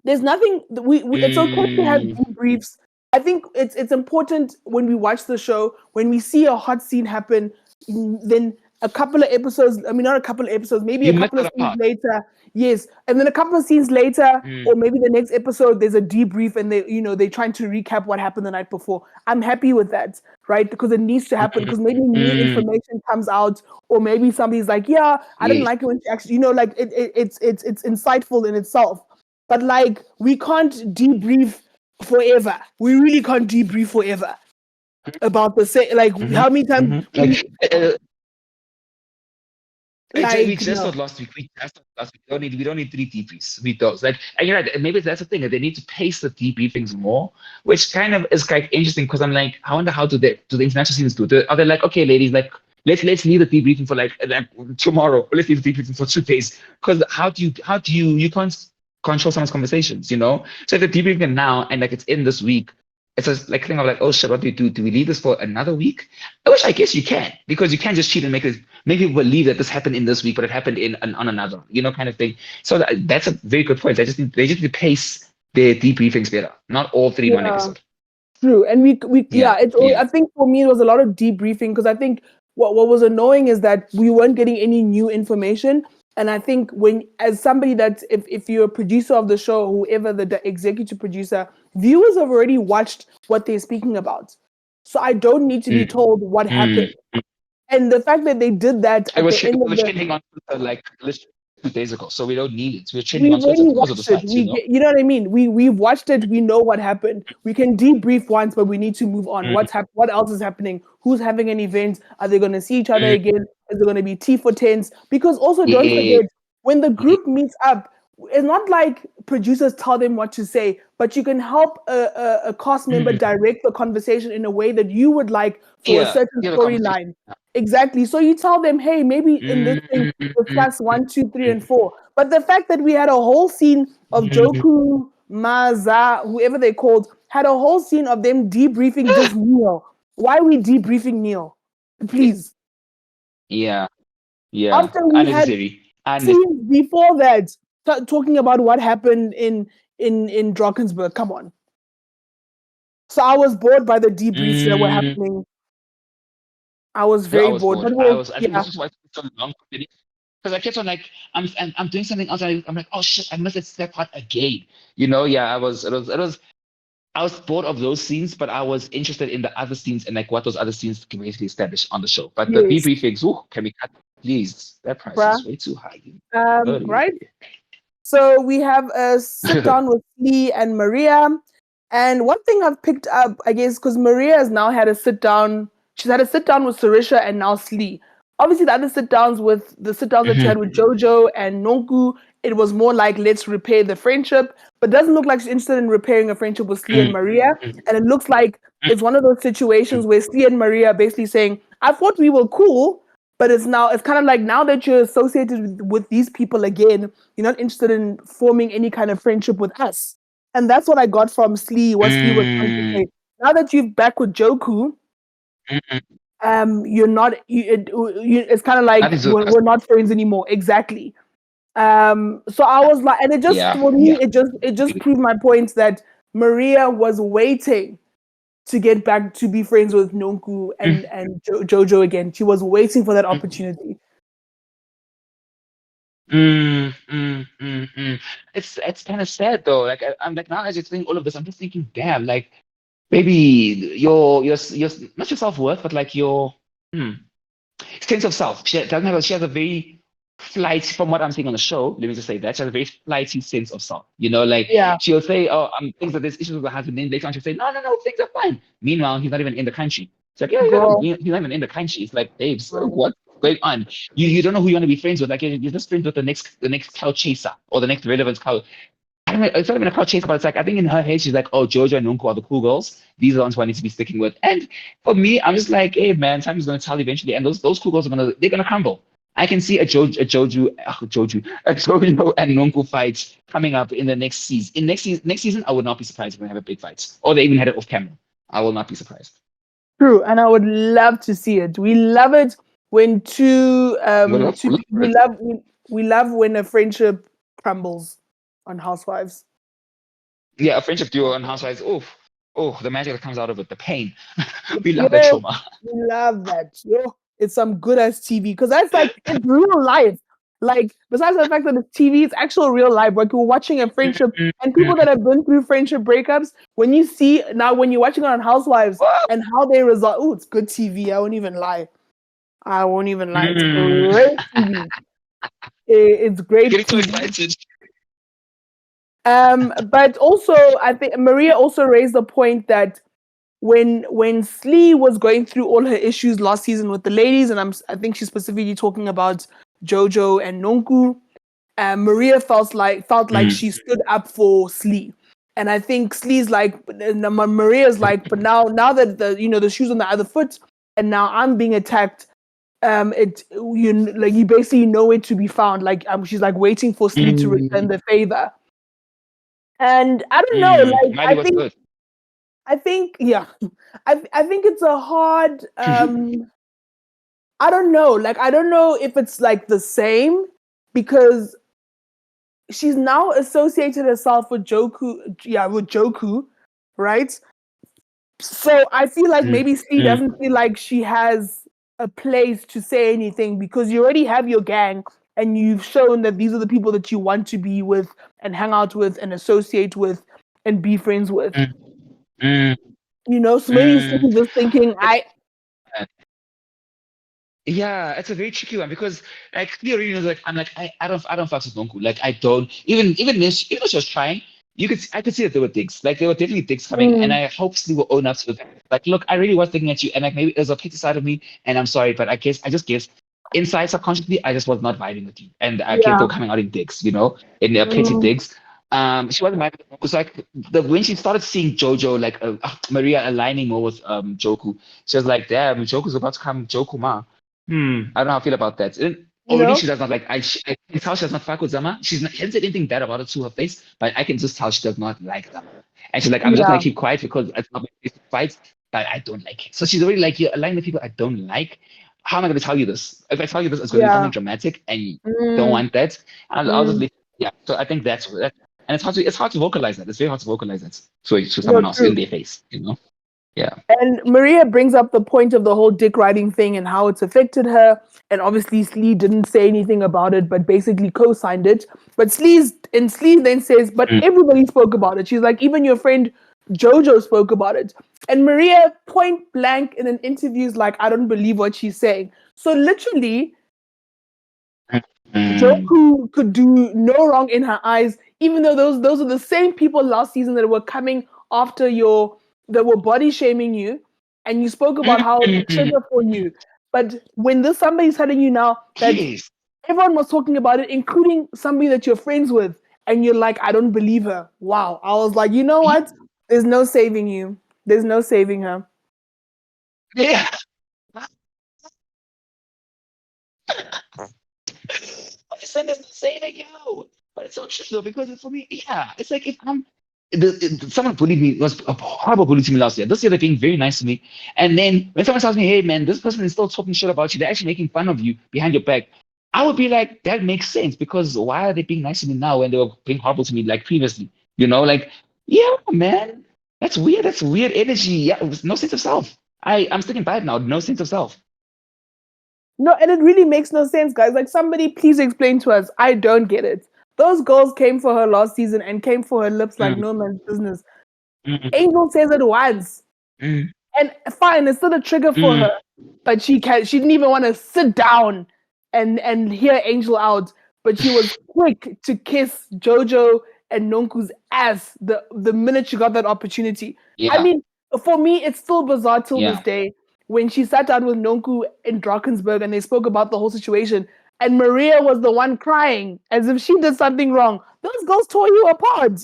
there's nothing we it's okay to have Mm. debriefs. I think it's important when we watch the show, when we see a hot scene happen, then a couple of episodes, I mean not a couple of episodes, maybe a You missed couple of that scenes part. later, yes, and then a couple of scenes later, Mm. or maybe the next episode there's a debrief and they're trying to recap what happened the night before. I'm happy with that, right? Because it needs to happen, because maybe new Mm. information comes out, or maybe somebody's like, yeah, I didn't Yes. like it when she actually, like it's insightful in itself. But like we can't debrief forever. We really can't debrief forever about the same. Like Mm-hmm. how many times Mm-hmm. Like we like just no. thought last week. We just thought last week. We don't need three debriefs. We don't. Like, and you're right. Maybe that's the thing. They need to pace the debriefings more, which kind of is quite interesting because I'm like, I wonder how do the international students do it? Are they like, okay, ladies, like let's leave the debriefing for like tomorrow. Or let's leave the debriefing for 2 days. Because how do you can't control someone's conversations, you know? So if the debriefing now and like it's in this week, it's just like thing of like, oh shit, what do we do? Do we leave this for another week? Which I guess you can, because you can't just cheat and make people believe that this happened in this week, but it happened on another, kind of thing. So that's a very good point. They just need to pace their debriefings better, not all three in one Yeah. episode. True, and we Yeah, yeah, it's yeah. I think for me it was a lot of debriefing because I think what was annoying is that we weren't getting any new information, and I think when as somebody that if you're a producer of the show, whoever the executive producer, viewers have already watched what they're speaking about, so I don't need to be Mm, told what mm. happened. And the fact that they did that It at was the end it of was the trending on Twitter like literally 2 days ago, so we don't need it. We're trending we've on Twitter already because of those watched it. fights, you know. You know what I mean. We've watched it. We know what happened. We can debrief once, but we need to move on. Mm, What else is happening? Who's having an event? Are they going to see each other mm. again? Is there going to be tea for tens? Because also don't Yeah, forget when the yeah. group meets up. It's not like producers tell them what to say, but you can help a cast member Mm. direct the conversation in a way that you would like for a certain Hear the conversation. storyline. Exactly. So you tell them, hey, maybe in this Mm, thing, mm, mm, mm, discuss mm, one, two, three, and mm. four. But the fact that we had a whole scene of Mm. Joku, Maza, whoever they called, had a whole scene of them debriefing just Neil. Why are we debriefing Neil? Please. Yeah, yeah. After we had Unnecessary. Unnecessary. scenes before that talking about what happened in Drakensberg. Come on. So I was bored by the debriefs that were Mm. happening. I was Yeah, I very was bored. bored. But well, I think yeah. this is why it took so long for me. Because I kept on like, I'm doing something else. I'm like, oh shit, I missed that part again. Yeah, I was bored of those scenes, but I was interested in the other scenes and like what those other scenes can basically establish on the show. But the Yes. debriefings, ooh, can we cut, please? That price Bruh. is way too high. Right? Early. So we have a sit down with Lee and Maria. And one thing I've picked up, I guess, because Maria has now had a sit down, she's had a sit down with Sarisha and now Slee. Obviously, the sit downs that she Mhm. had with Jojo and Nonku, it was more like let's repair the friendship. But doesn't look like she's interested in repairing a friendship with Slee and Mm, Maria. mm, And it looks like mm, it's one of those situations mm. where Slee and Maria are basically saying, I thought we were cool, but it's kind of like now that you're associated with these people again, you're not interested in forming any kind of friendship with us. And that's what I got from Slee, what Slee was trying to Mm, say. Now that you're back with Joku, mm, mm. you're not, it's kind of like Nothing's we're not friends anymore. Exactly. So I was like, and it just, yeah, for me, yeah. it just proved my point that Maria was waiting to get back to be friends with Nonku and Jojo again. She was waiting for that Mm. opportunity. It's kind of sad though. Like I'm like now as you're saying all of this, I'm just thinking, damn, like maybe your not your self-worth, but like your mm, sense of self. She has a very flight from what I'm seeing on the show. Let me just say that she has a very flighty sense of self. You know, like Yeah, she'll say, "Oh, things like this issues with her husband." Then later on, she'll say, "No, no, no, things are fine." Meanwhile, he's not even in the country. It's like, girl. he's not even in the country. It's like, babes, Girl. what's going on? You don't know who you want to be friends with. Like you're just friends with the next cloud chaser or the next relevant cloud. I don't know, it's not even a crowd chase, but it's like I think in her head she's like, oh, Jojo and Nunko are the cool girls. These are the ones who I need to be sticking with. And for me, I'm just like, hey man, time is gonna tell eventually, and those cool girls they're gonna crumble. I can see a Jojo and Nunko fight coming up in the next season. Next season, I would not be surprised if we have a big fight, or they even had it off camera. I will not be surprised. True, and I would love to see it. We love it when We'll two look for we it. love we love when a friendship crumbles on Housewives. Yeah, a friendship duo and Housewives. Oh, the magic that comes out of it, the pain. We love that Yeah, trauma. we love that. Yo, it's some good ass TV because that's like it's real life. Like besides the fact that it's TV, it's actual real life. Like you're watching a friendship and people that have been through friendship breakups. When you see now, when you're watching it on Housewives and how they resolve, oh, it's good TV. I won't even lie. I won't even lie. It's Mm. great TV. It's great Getting so TV. excited. But also, I think Maria also raised the point that when Slee was going through all her issues last season with the ladies, and I think she's specifically talking about Jojo and Nonku. Maria felt like Mm, she stood up for Slee, and I think Slee's like Maria's like, but now that the shoes on the other foot, and now I'm being attacked. It you like you basically know it to be found. Like she's like waiting for Slee to return mm, the favor, and I don't know. Like Miley was good. I think yeah, I think it's a hard. I don't know. Like I don't know if it's like the same because she's now associated herself with Joku. Yeah, with Joku, right? So I feel like Mm, maybe Steve mm, doesn't feel like she has a place to say anything because you already have your gang and you've shown that these are the people that you want to be with and hang out with and associate with and be friends with. mm, mm, So maybe Steve mm. is just thinking, It's I Yeah, it's a very tricky one because like theory is like I'm like I don't fuck with Nonku. Like I don't even though she was trying, I could see that there were digs. Like there were definitely digs coming, and mm, I hope Steve will own up to it. Like, look, I really was thinking at you, and like maybe it was a petty side of me, and I'm sorry, but I just guess inside subconsciously I just was not vibing with you, and I kept yeah. on coming out in digs, in their petty Mm, digs. She wasn't vibing with Nonku. So like when she started seeing Jojo like Maria aligning more with Joku, she was like, damn, Joku's about to come Joku ma. I don't know how I feel about that. And you already know? she does not like I can tell she does not fuck with Zama. She hasn't said anything bad about it to her face, but I can just tell she does not like Zama. And she's like, I'm just gonna Yeah. keep quiet because it's not my place to fight, but I don't like it. So she's already like, you're aligning with people I don't like. How am I gonna tell you this? If I tell you this, it's gonna be Yeah. something dramatic and you don't Mm, want that. I'll just mm. leave. Yeah. So I think that's that. And it's hard to vocalize that. It's very hard to vocalize that to No, someone else true. in their face. Yeah. And Maria brings up the point of the whole dick riding thing and how it's affected her. And obviously, Slee didn't say anything about it, but basically co-signed it. But Slee then says, "But Mm, everybody spoke about it." She's like, "Even your friend Jojo spoke about it." And Maria, point blank in an interview, is like, "I don't believe what she's saying." So literally, mm, Joku could do no wrong in her eyes, even though those are the same people last season that were coming after that were body shaming you, and you spoke about mm, how it's mm, a mm. trigger for you. But when this somebody's telling you now that Yes. everyone was talking about it, including somebody that you're friends with, and you're like, I don't believe her. Wow. I was like, you know what? There's no saving you. There's no saving her. Yeah. Listen, it's not saving you. But it's so true though, because for me, yeah, it's like if someone bullied me, was a horrible bully to me last year. This year they're being very nice to me. And then when someone tells me, hey man, this person is still talking shit about you, they're actually making fun of you behind your back. I would be like, that makes sense because why are they being nice to me now when they were being horrible to me like previously? Like, yeah, man. That's weird. That's weird energy. Yeah, no sense of self. I'm sticking by it now. No sense of self. No, and it really makes no sense, guys. Like, somebody please explain to us. I don't get it. Those girls came for her last season and came for her lips like Mm, no man's business. mm, Angel says it once. mm, And fine, it's still a trigger for mm. her. But she didn't even want to sit down and hear Angel out. But she was quick to kiss Jojo and Nonku's ass the minute she got that opportunity. I Yeah, mean, for me, it's still bizarre till this yeah. day when she sat down with Nonku in Drakensberg and they spoke about the whole situation. And Maria was the one crying as if she did something wrong. Those girls tore you apart.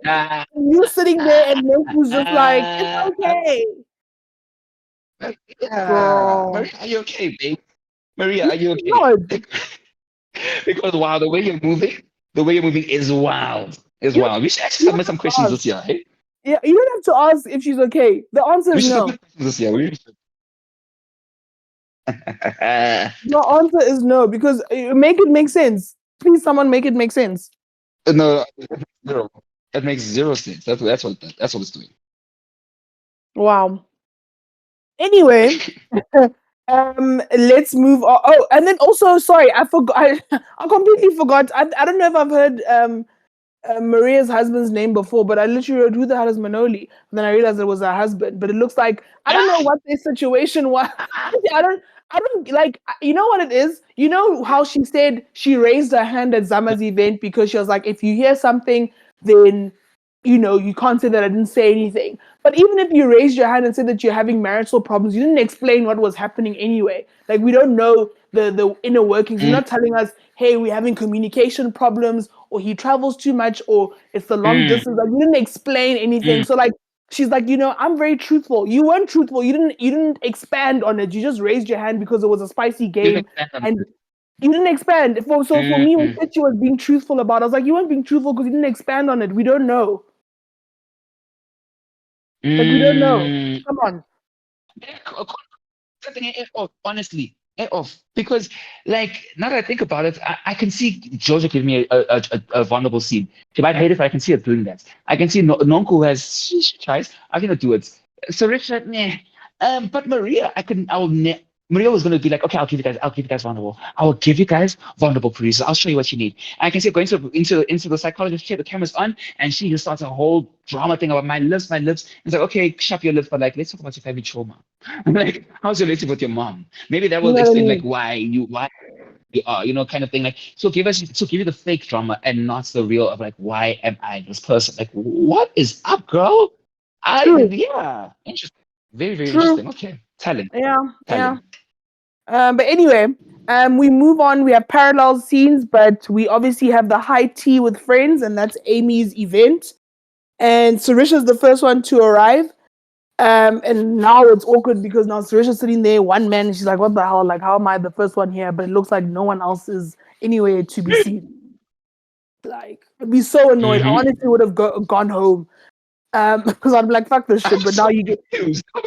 Ah, You sitting there and Nonku's just like, it's ah, okay. yeah. Girl. Maria, are you okay, babe? Maria, No, are you she's okay? not. Because wow, the way you're moving is wild. Is You wild. We should actually you don't submit some have to questions ask. this year, hey? Yeah, you don't have to ask if she's okay. The answer We is should no. submit questions this year. We should. The answer is no because make it make sense. Please, someone make it make sense. No, zero. That makes zero sense. That's what it's doing. Wow. Anyway, let's move on. Oh, and then also, sorry, I forgot. I completely forgot. I don't know if I've heard Maria's husband's name before, but I literally wrote, "Who the hell is Manoli?" And then I realized it was her husband. But it looks like I don't know what their situation was. Honestly, I don't like. You know what it is? You know how she said she raised her hand at Zama's event because she was like, "If you hear something, then you can't say that I didn't say anything." But even if you raised your hand and said that you're having marital problems, you didn't explain what was happening anyway. Like we don't know the inner workings. You're Mm, not telling us, "Hey, we're having communication problems," or "He travels too much," or "It's the long mm, distance." Like you didn't explain anything. mm. So like she's like, I'm very truthful. You weren't truthful. You didn't expand on it. You just raised your hand because it was a spicy Give game, example. and you didn't expand. So for me, when Mm, she was being truthful about it, I was like, you weren't being truthful because you didn't expand on it. We don't know. Like we don't know. mm. Come on. Yeah, something off, honestly, off. Because, like, now that I think about it, I can see Georgia giving me a vulnerable scene. She might hate it, but I can see her doing that. I can see Nonko has she tries. I cannot do it. So Richard, meh. But Maria, Maria was gonna be like, okay, I'll give you guys vulnerable. I will give you guys vulnerable producers. I'll show you what you need. And I can see her going into the psychologist chair, the camera's on, and she just starts a whole drama thing about my lips, my lips. It's like, okay, shut your lips, but like, let's talk about your family trauma. I'm like, how's your relationship with your mom? Maybe that You will know what I explain like mean? why you are, kind of thing. Like, so give you the fake drama and not the real of like, why am I this person? Like, what is up, girl? True. Yeah, interesting. Very, very True. interesting. Okay, telling, Yeah. Yeah. telling. But anyway, we move on. We have parallel scenes, but we obviously have the high tea with friends, and that's Amy's event. And Sarisha's the first one to arrive. And now it's awkward because now Sarisha's sitting there, one man, and she's like, "What the hell? Like, how am I the first one here?" But it looks like no one else is anywhere to be seen. Like, I'd be so annoyed. I Mm-hmm. honestly would have gone home. Because I'm like, fuck this I'm shit. But so now you get, confused. I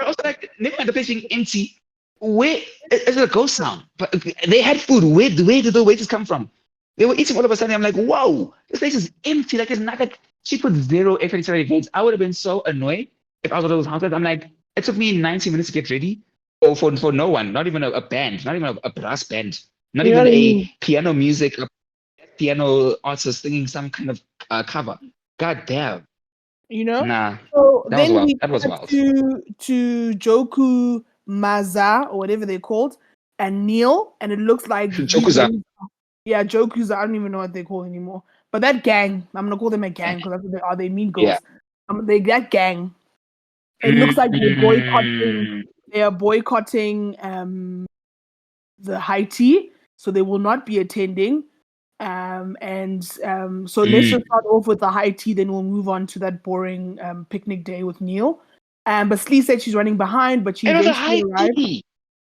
was like, never mind the place being empty. Where is it a ghost sound? But they had food. Where did the waiters come from? They were eating all of a sudden. I'm like, whoa, this place is empty. Like it's not like she put zero effort into her events. I would have been so annoyed if I was one of those housewives. I'm like, it took me 90 minutes to get ready. Or for no one, not even a band, not even a brass band, not you know even what I a mean? piano music, a piano artist singing some kind of cover. God damn. You know. Nah, So that was then wild. we That was cut wild. to Joku Maza or whatever they're called, and Neil, and it looks like these Chokuza. ladies. Yeah, Joku's. I don't even know what they call anymore. But that gang, I'm gonna call them a gang because that's what they are. They mean Yeah. girls. They that gang. It looks like they're boycotting. Mm, They are boycotting the high tea, so they will not be attending. So let's mm. just start off with the high tea, then we'll move on to that boring picnic day with Neil. But Slee said she's running behind, but she It was a eventually high arrived. tea.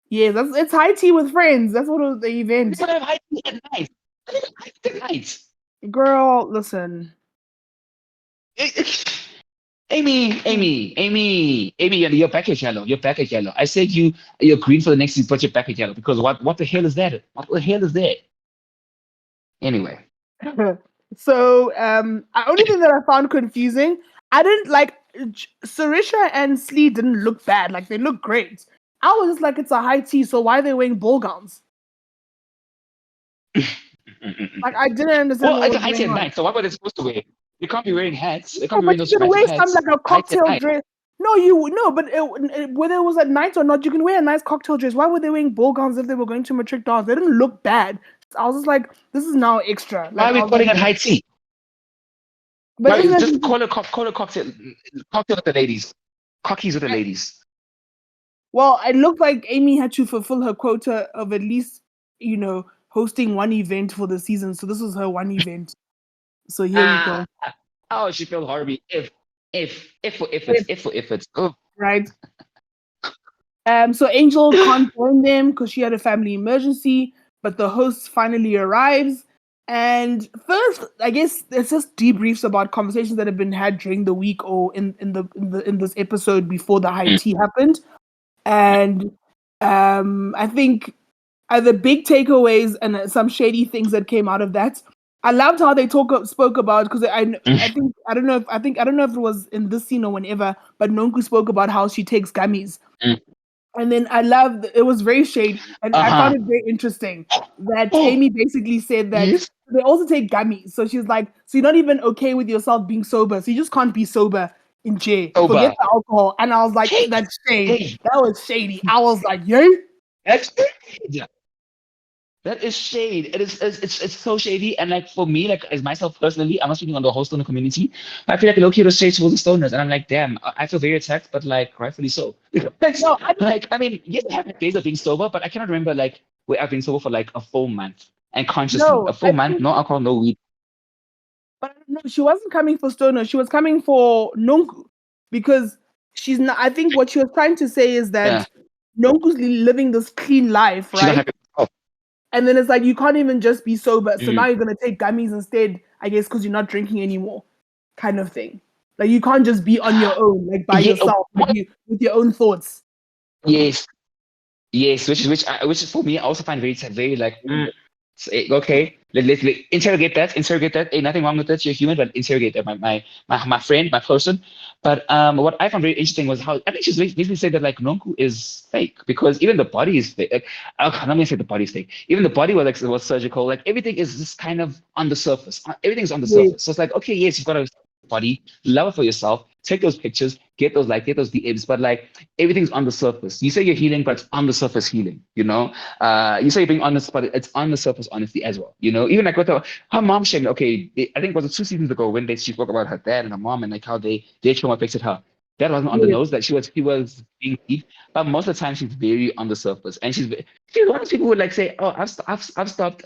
Yeah, it's high tea with friends. That's what was the I event. didn't have high tea at night. I didn't have high tea at night. Girl, listen. Amy, your back is yellow. Your back is yellow. I said you're green for the next season, but your back is yellow because what the hell is that? What the hell is that? Anyway, So only thing that I found confusing, I didn't like Sarisha and Slee didn't look bad. Like they look great. I was just like, it's a high tea, so why are they wearing ball gowns? Like, I didn't understand Well, what it's a was high tea going at on. night, so what were they supposed to wear? They can't be wearing hats. They can't No, be but wearing you those can massive wear some hats. like a High tea at cocktail night. dress. No, but whether it was at night or not, you can wear a nice cocktail dress. Why were they wearing ball gowns if they were going to a matric dance? They didn't look bad. I was just like, this is now extra. Why Like, are I we was like, calling it high tea? but Why isn't just it? call it cocktail with the ladies, cockies with the ladies. Well, it looked like Amy had to fulfill her quota of at least, hosting one event for the season. So this was her one event. So here we Ah, go. oh, she felt horrible. If, If it's oh. right. So Angel can't join them because she had a family emergency, but the host finally arrives. And first, I guess it's just debriefs about conversations that have been had during the week or in this episode before the high tea happened. And I think the big takeaways and some shady things that came out of that. I loved how they spoke about because I think I don't know if it was in this scene or whenever, but Nonku spoke about how she takes gummies. And then I loved it was very shady, and I Uh-huh. found it very interesting that Oh, Amy basically said that yes. they also take gummies. So she's like, so you're not even okay with yourself being sober, so you just can't be sober in jail. Forget Sober. the alcohol. And I was like, Hey, that's shade. hey, That was shady. I was like, yay. that's shade. That is shade. It's so shady. And like for me, like as myself personally, I'm not speaking on the whole stoner community. I feel like low key was shade towards the stoners, and I'm like, damn, I feel very attacked, but like rightfully so. No, Like I mean, yes, I have days of being sober, but I cannot remember like where I've been sober for like a full month and consciously a no, full month, no alcohol, no weed. but no, she wasn't coming for stoner. She was coming for Nonku because she's not. I think what she was trying to say is Yeah, that Nonku's living this clean life, she's not right? happy. Oh, And then it's like you can't even just be sober. So mm, now you're gonna take gummies instead, I guess, because you're not drinking anymore, kind of thing. Like you can't just be on your own, like by yeah. yourself, What? with your own thoughts. Yes, yes. Which is for me, I also find very like. Okay, let interrogate that. Interrogate that. Ain't nothing wrong with that. You're human, but interrogate that. My friend, my person. But what I found very interesting was how I think she's basically said that like Nonku is fake because even the body is fake. Like, I'm not gonna say the body is fake. Even the body was surgical. Like everything is just kind of on the surface. Everything's on the Yes. surface. So it's like okay, yes, you've got a body, love it for yourself. Take those pictures, get those DMs, but like everything's on the surface. You say you're healing, but it's on the surface healing. You say you're being honest, but it's on the surface honesty as well. Even like with her mom sharing. Okay, I think it was 2 seasons ago when she spoke about her dad and her mom and like how their trauma affected her. That wasn't on the Yes. nose. That she was being deep, but most of the time she's very on the surface, and she's one of those people who would like say, "Oh, I've stopped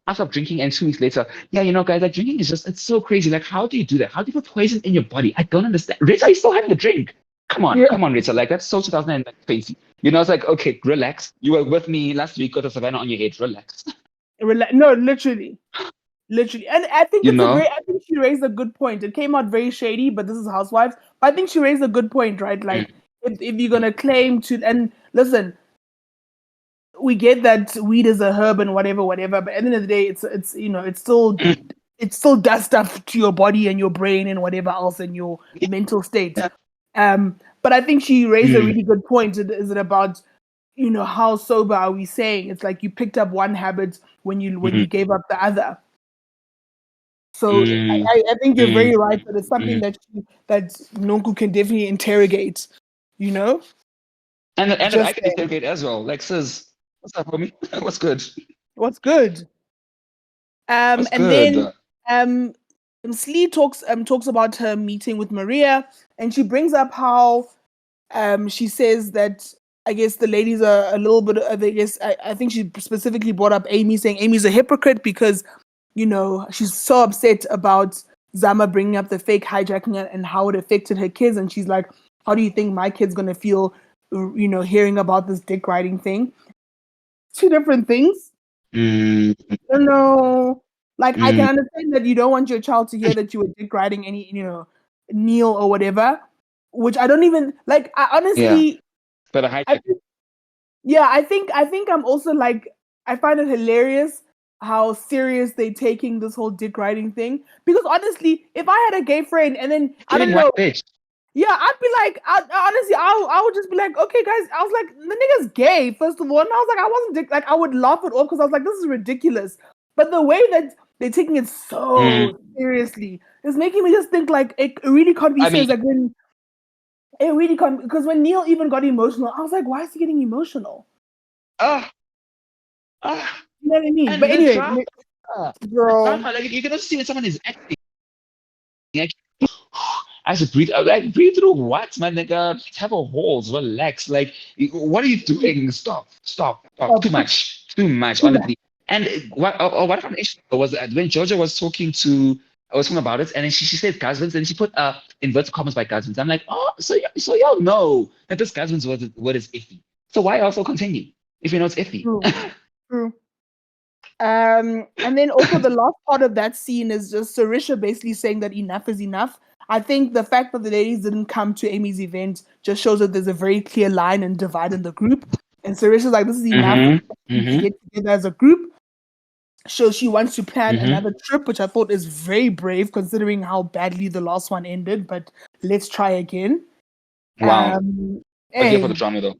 I stopped drinking," and 2 weeks later, yeah, guys, like drinking is just it's so crazy. Like, how do you do that? How do you put poison in your body? I don't understand. Rita, you still having a drink? Yeah. Come on, Rita. Like that's so 2020. It's like okay, relax. You were with me last week, got a savannah on your head. Relax. No, literally. Literally. And I think You know? I think she raised a good point. It came out very shady, but this is Housewives. But I think she raised a good point, right? Like if you're gonna claim to and listen, we get that weed is a herb and whatever, but at the end of the day, it still does stuff to your body and your brain and whatever else and your mental state. Yeah. But I think she raised a Mm, really good point. Is it about how sober are we saying? It's like you picked up one habit when mm, you gave up the other. So mm, I think you're mm, very right that it's something mm. that Nonku can definitely interrogate. You know, And that I just can interrogate as well. Like, says, what's up, homie? What's good? what's good. What's And good? then um, Slee talks about her meeting with Maria, and she brings up how she says that I guess the ladies are a little bit. I guess I think she specifically brought up Amy, saying Amy's a hypocrite because she's so upset about Zama bringing up the fake hijacking and how it affected her kids, and she's like, "How do you think my kid's gonna feel, hearing about this dick riding thing?" Two different things. Mm, I don't know. Like I mm, can understand that you don't want your child to hear that you were dick riding any, Neil or whatever, which I don't even like. I yeah. honestly, But a I hijack. think, yeah, I think I'm also like I find it hilarious how serious they taking this whole dick riding thing. Because honestly, if I had a gay friend and then I Giving don't white know, bitch. Yeah, I'd be like, honestly, I would just be like, okay, guys. I was like, the nigga's gay, first of all, and I was like, I wasn't like, I would laugh it off because I was like, this is ridiculous. But the way that they're taking it Mm. so seriously is making me just think like it really can't be I mean, serious. Like when it really can't, because when Neil even got emotional, I was like, why is he getting emotional? ah, ah, You know what I mean? and But the anyway, drama, girl, like you can also see when someone is acting. Like, I should breathe. Like breathe through what, man? Like, have a halls, relax. Like, what are you doing? Stop. Too stop. much, too much, honestly. And what I found interesting was that when Georgia was talking to, I was talking about it, and then she said Guzmans, and she put inverted commas by Guzmans. I'm like, oh, so y'all know that this Guzmans word is iffy. So why also continue if you know it's iffy? True, true. And then also the last part of that scene is just Sarisha basically saying that enough is enough. I think the fact that the ladies didn't come to Amy's event just shows that there's a very clear line and divide in the group. And Sarisha's like, this is enough. Mm-hmm. We need to Mm-hmm. get together as a group. So she wants to plan Mm-hmm. another trip, which I thought is very brave considering how badly the last one ended. But let's try again. Wow. But here for the Hey, drama though.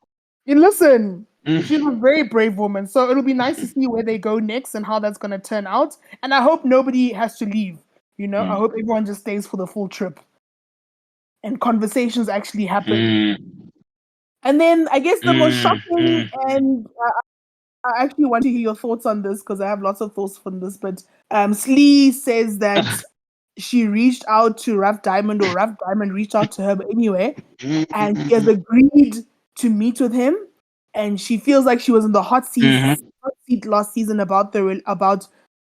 you listen, Mm. she's a very brave woman. So it'll be nice to see where they go next and how that's going to turn out. And I hope nobody has to leave. You know, I Mm. hope everyone just stays for the full trip and conversations actually happen. Mm. And then I guess the most Mm. shocking, Mm. and I actually want to hear your thoughts on this because I have lots of thoughts on this. But Slee says that she reached out to Rough Diamond, or Rough Diamond reached out to her, but anyway, and she has Mm. agreed to meet with him, and she feels like she was in the Mhm. hot seat last season about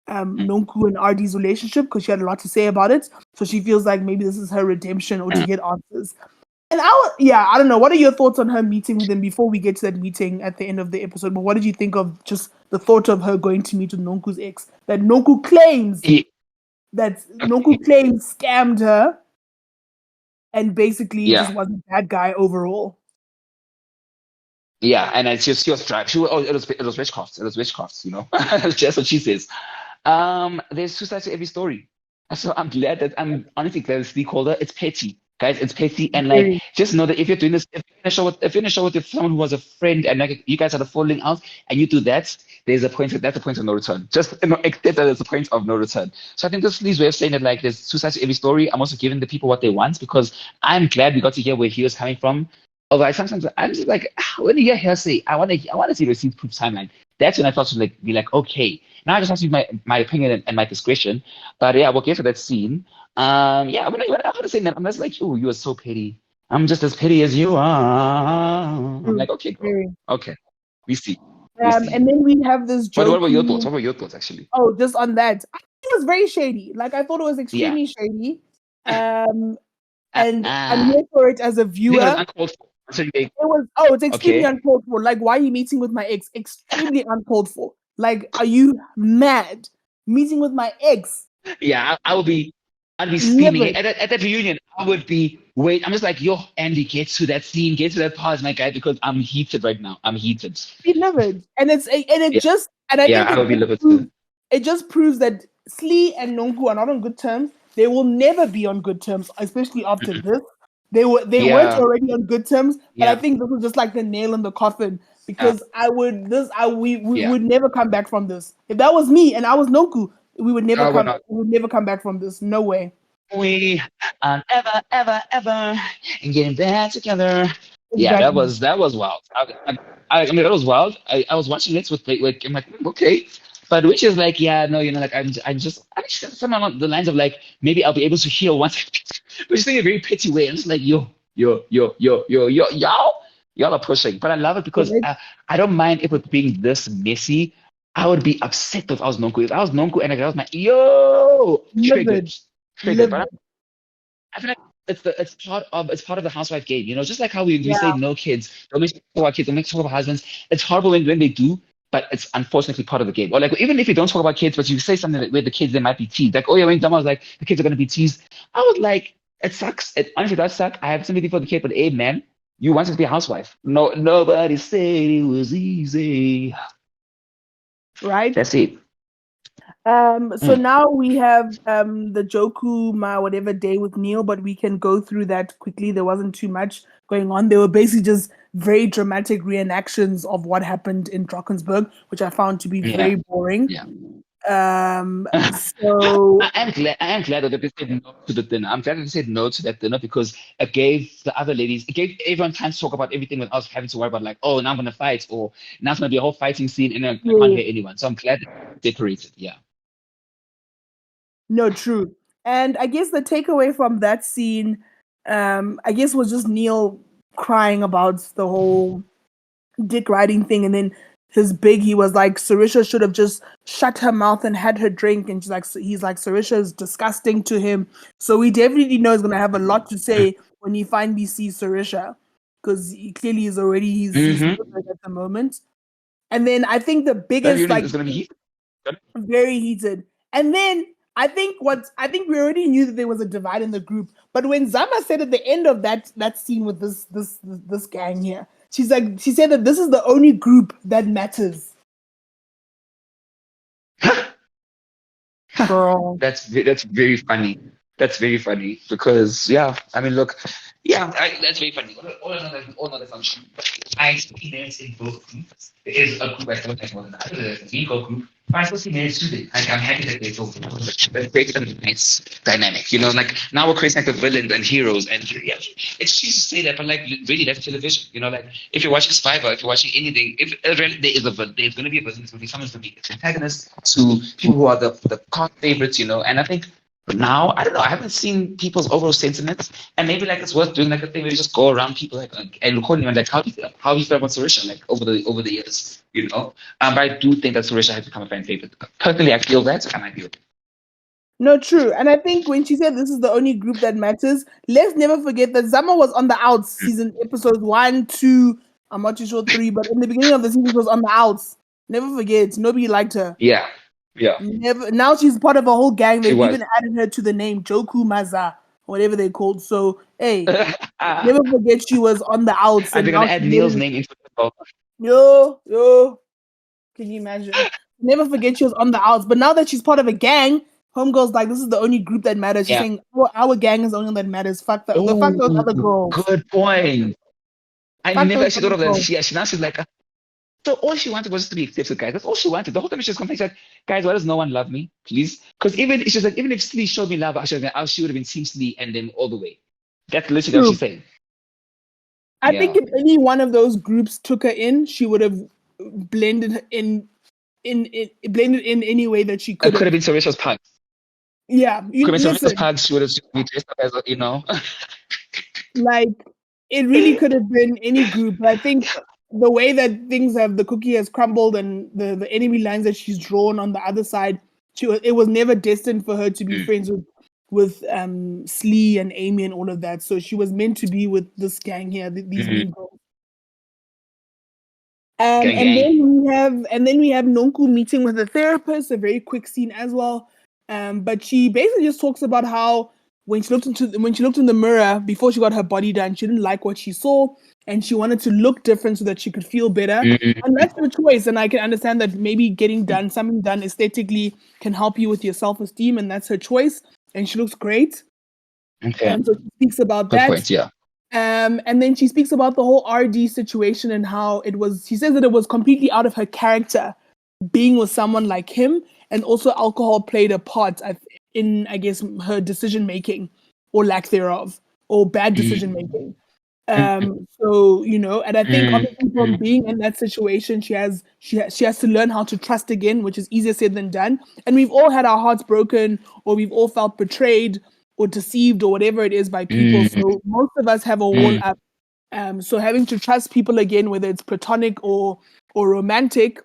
Nonku and RD's relationship because she had a lot to say about it. So she feels like maybe this is her redemption or to get answers. And I don't know. What are your thoughts on her meeting with him before we get to that meeting at the end of the episode? But what did you think of just the thought of her going to meet with Nonku's ex? That Ye- Nonku claims scammed her and basically just Yeah, was a bad guy overall. yeah, and it's just she was driving. It was witchcraft. It was witchcraft. That's what she says. There's two sides to every story. So I'm glad that I'm honestly glad it's stakeholder. It's petty, guys. It's petty, and like Very, just know that if you're doing this, if you're in a show with someone who was a friend, and like you guys are falling out, and you do that, that's a point of no return. Just accept that there's a point of no return. So I think this is Lee's way of saying that like there's two sides to every story. I'm also giving the people what they want because I'm glad we got to hear where he was coming from. Although sometimes I'm just like when you hear her say, I want to see receipt proof timeline. That's when I thought to like be like, okay, now I just have to use my opinion and my discretion. But yeah, we'll get to that scene. Yeah, when I heard saying that, I'm just like, oh, you are so petty. I'm just as petty as you are. I'm true, like, okay, girl. very. Okay, we see, we see. And then we have this What were your thoughts? jokey. What were your thoughts actually? Oh, just on that, I think it was very shady. Like I thought it was Yeah. extremely shady. Um, and I'm Uh, here for it as a you think it was viewer. uncalled for? So you It's extremely okay. uncalled for. Like, why are you meeting with my ex? Extremely uncalled for. Like, are you mad? Meeting with my ex? Yeah, I'd be steaming Livid. at that reunion. I would be wait. I'm just like, yo, Andy, get to that scene, get to that part, my guy, because I'm heated right now. I'm heated. Be livid. Yeah, And I yeah, think I would be livid too. it just proves that Slee and Nonku are not on good terms. They will never be on good terms, especially after this. They weren't Yeah, already on good terms, but I yeah, think this was just like the nail in the coffin yeah. because we Yeah. would never come back from this. If that was me and I was Nonku, No, we're not. we would never come back from this. No way. We are ever getting back together. Yeah, that Exactly. was that was wild. I mean, that was wild. I was watching it with I'm like, okay, but which is like, yeah, no, like I'm just something along the lines of like maybe I'll be able to heal once, but just in a very petty way. I'm just like, y'all are pushing, but I love it because Correct. I don't mind if it being this messy. I would be upset if I was Nonku. If I was Nonku and I was my Livid. triggered. But Livid. I feel like it's part of the housewife game, just like how we say Yeah. no kids, don't make talk about kids, don't make talk about husbands. It's horrible when they do, but it's unfortunately part of the game. Or like even if you don't talk about kids, but you say something where the kids they might be teased, like oh yeah, when Dama was like the kids are gonna be teased, I was like it sucks. It honestly does suck. I have sympathy for the kid, but hey man, you wanted to be a housewife. No, nobody said it was easy. Right. That's it. So Mm, now we have the Joku Ma whatever day with Neil, but we can go through that quickly. There wasn't too much going on. They were basically just very dramatic reenactions of what happened in Drakensberg, which I found to be yeah, very boring. yeah. So I am glad that they said no to the dinner. I'm glad that they said no to that dinner because it gave the other ladies, it gave everyone time to talk about everything without having to worry about like, oh, now I'm gonna fight, or now it's gonna be a whole fighting scene, and I can't yeah, hear anyone. So I'm glad they separated. Yeah. no, true. And I guess the takeaway from that scene, I guess was just Neil crying about the whole dick riding thing, and then he was like, Sarisha should have just shut her mouth and had her drink, and he's like, Sarisha is disgusting to him. So we definitely know he's gonna have a lot to say when he finally sees Sarisha, because he clearly is already he's Mm-hmm. bothered at the moment. And then I think the That biggest really like is gonna be. very heated. And then I think we already knew that there was a divide in the group. But when Zama said at the end of that scene with this gang here, she said that this is the only group that matters. Girl. That's very funny. That's very funny because yeah, I mean, look, yeah, that's very funny. All another function. I see names in both groups. There is a group I don't like more than the other. There's a legal group. But I still see names too. Like, I'm happy that they're both. That creates a nice dynamic. You know, like now we're creating like the villains and heroes, and yeah, it's cheesy to say that, but like really, that's television. You know, like if you're watching Survivor, if you're watching anything, if really there is a villain, there's going to be a villain. There's going to be someone's going to be antagonist to people who are the cast favorites. You know, and I think now I don't know. I haven't seen people's overall sentiments, and maybe like it's worth doing like a thing where you just go around people and recording on like how do you feel about Sarisha like over the years, you know. But I do think that Sarisha has become a fan favorite. Personally, I feel that, and I feel it. No, true. And I think when she said this is the only group that matters, let's never forget that Zama was on the outs season episodes 1, 2, I'm not too sure 3, but in the beginning of the season she was on the outs. Never forget. Nobody liked her. Yeah, yeah, Never. Now she's part of a whole gang. she They've was. even added her to the name Joku Maza, whatever they called. So hey, Are never forget she was on the outs, they and gonna now she add made Neil's it. name into it as well? Yo. Can you imagine? Never forget she was on the outs, but now that she's part of a gang, homegirl's like, this is the only group that matters. She's Yeah. saying our gang is the only one that matters. Fuck those Oh, other girls. good point. I Fuck never those actually thought other of that. girls. She now she's like, so all she wanted was just to be accepted, guys. That's all she wanted. The whole time she was complaining, she's like, guys, why does no one love me, please? Because she's like, even if Slee showed me love, she would have been Team Slee and then all the way. That's literally what True. she's saying. I think Yeah. if any one of those groups took her in, she would have blended blended in any way that she It could could have have. been Sarisha's pug. Yeah, Could have been Sarisha's listen, pug. She would have been dressed up as a, you know. like it really could have been any group. But I think the way that the cookie has crumbled and the enemy lines that she's drawn on the other side, it was never destined for her to be Mm, friends with Slee and Amy and all of that. So she was meant to be with this gang here, these mm, new girls. gang, gang. And then we have Nonku meeting with a therapist, a very quick scene as well. But she basically just talks about how when she looked in the mirror before she got her body done, she didn't like what she saw, and she wanted to look different so that she could feel better. Mm, And that's her choice. And I can understand that maybe something done aesthetically can help you with your self-esteem, and that's her choice. And she looks great. okay. So she speaks about Good that. point. Yeah. And then she speaks about the whole RD situation and how she says that it was completely out of her character being with someone like him. And also, alcohol played a part in, I guess, her decision making or lack thereof, or bad decision Mm, making. mm, So, and I think mm, obviously from mm, being in that situation, she has to learn how to trust again, which is easier said than done. And we've all had our hearts broken, or we've all felt betrayed or deceived or whatever it is by people. mm, So most of us have a wall mm, up. So having to trust people again, whether it's platonic or romantic,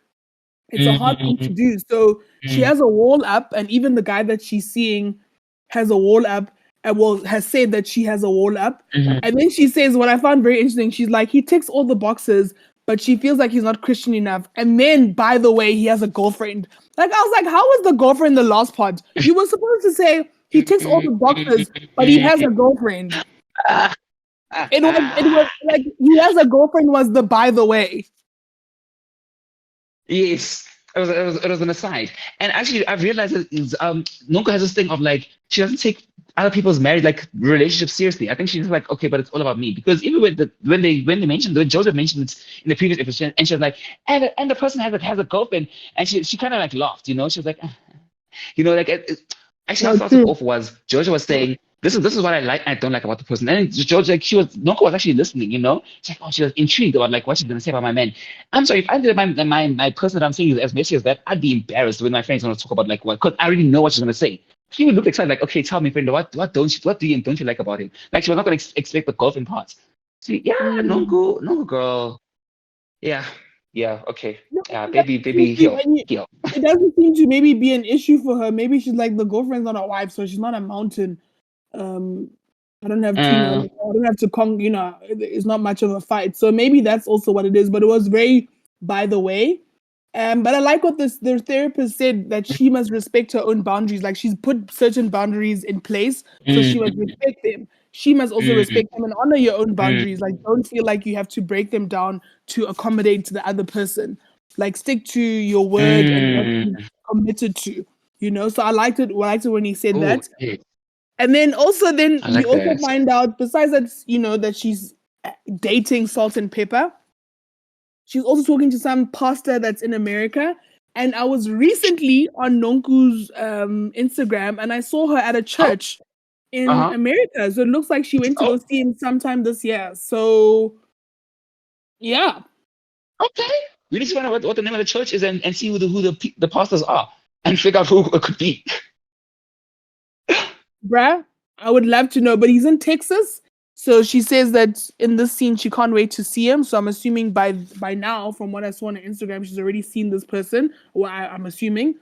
it's a hard thing to mm, do. So she mm, has a wall up, and even the guy that she's seeing has a wall up, and has said that she has a wall up. mm. And then she says, what I found very interesting, she's like, he ticks all the boxes, but she feels like he's not Christian enough. And then, by the way, he has a girlfriend. Like, I was like, how was the girlfriend the last part? You were supposed to say he ticks all the boxes, but he has a girlfriend. Ah, It was like he has a girlfriend was the by the way. yes. it was an aside. And actually, I've realized that Nonko has this thing of like she doesn't take other people's marriage like relationships seriously. I think she's like, okay, but it's all about me. Because even when Joseph mentioned it in the previous episode, and she was like, and the person has a girlfriend, and she kind of like laughed, she was like, like actually how No, it started true. off was Georgia was saying. This is what I like and I don't like about the person. And then George, like Nonko was actually listening. She's like, oh, she was intrigued about like what she's gonna say about my man. I'm sorry, if I did my person that I'm saying is as messy as that, I'd be embarrassed when my friends want to talk about like what, because I already know what she's gonna say. She would look excited, like, okay, tell me, friend, what do you and don't you like about him? Like she was not gonna expect the golfing parts. See, yeah, Mm. Nonko girl, yeah, yeah, okay, No, yeah, it baby, doesn't seem baby, to, heal, heal. it doesn't seem to maybe be an issue for her. Maybe she's like the girlfriend's not a wife, so she's not a mountain. Um, I don't have to, Uh, I don't have to it's not much of a fight. So maybe that's also what it is. But it was very by the way. But I like what the therapist said that she must respect her own boundaries. Like she's put certain boundaries in place, so she must mm, respect them. She must also mm, respect them and honor your own boundaries. mm, Like don't feel like you have to break them down to accommodate to the other person. Like stick to your word and what you mm. committed to. So I liked it. I liked it when he said Oh, that. yeah, And then also, then I we like also that. find out besides that, that she's dating Salt and Pepper. She's also talking to some pastor that's in America. And I was recently on Nonku's Instagram and I saw her at a Oh, church in uh-huh. America. So it looks like she went to Oh, go see him sometime this year. So yeah, okay. We need to find out what the name of the church is and see who the pastors are and figure out who it could be. bruh, I would love to know. But he's in Texas. So she says that in this scene she can't wait to see him. So I'm assuming by now, from what I saw on Instagram, she's already seen this person. Well, I'm assuming.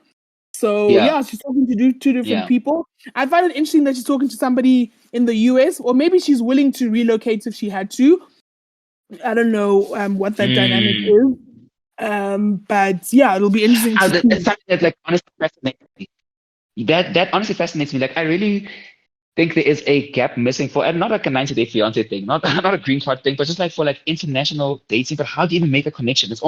So Yeah, yeah, she's talking to two different yeah. people. I find it interesting that she's talking to somebody in the US, or maybe she's willing to relocate if she had to. I don't know what that dynamic Mm. is. But yeah, it'll be interesting to It's see. something that like honestly fascinates me. That honestly fascinates me. Like I really think there is a gap missing for, and not like a 90-day fiance thing, not not a green card thing, but just like for like international dating. But how do you even make a connection? It's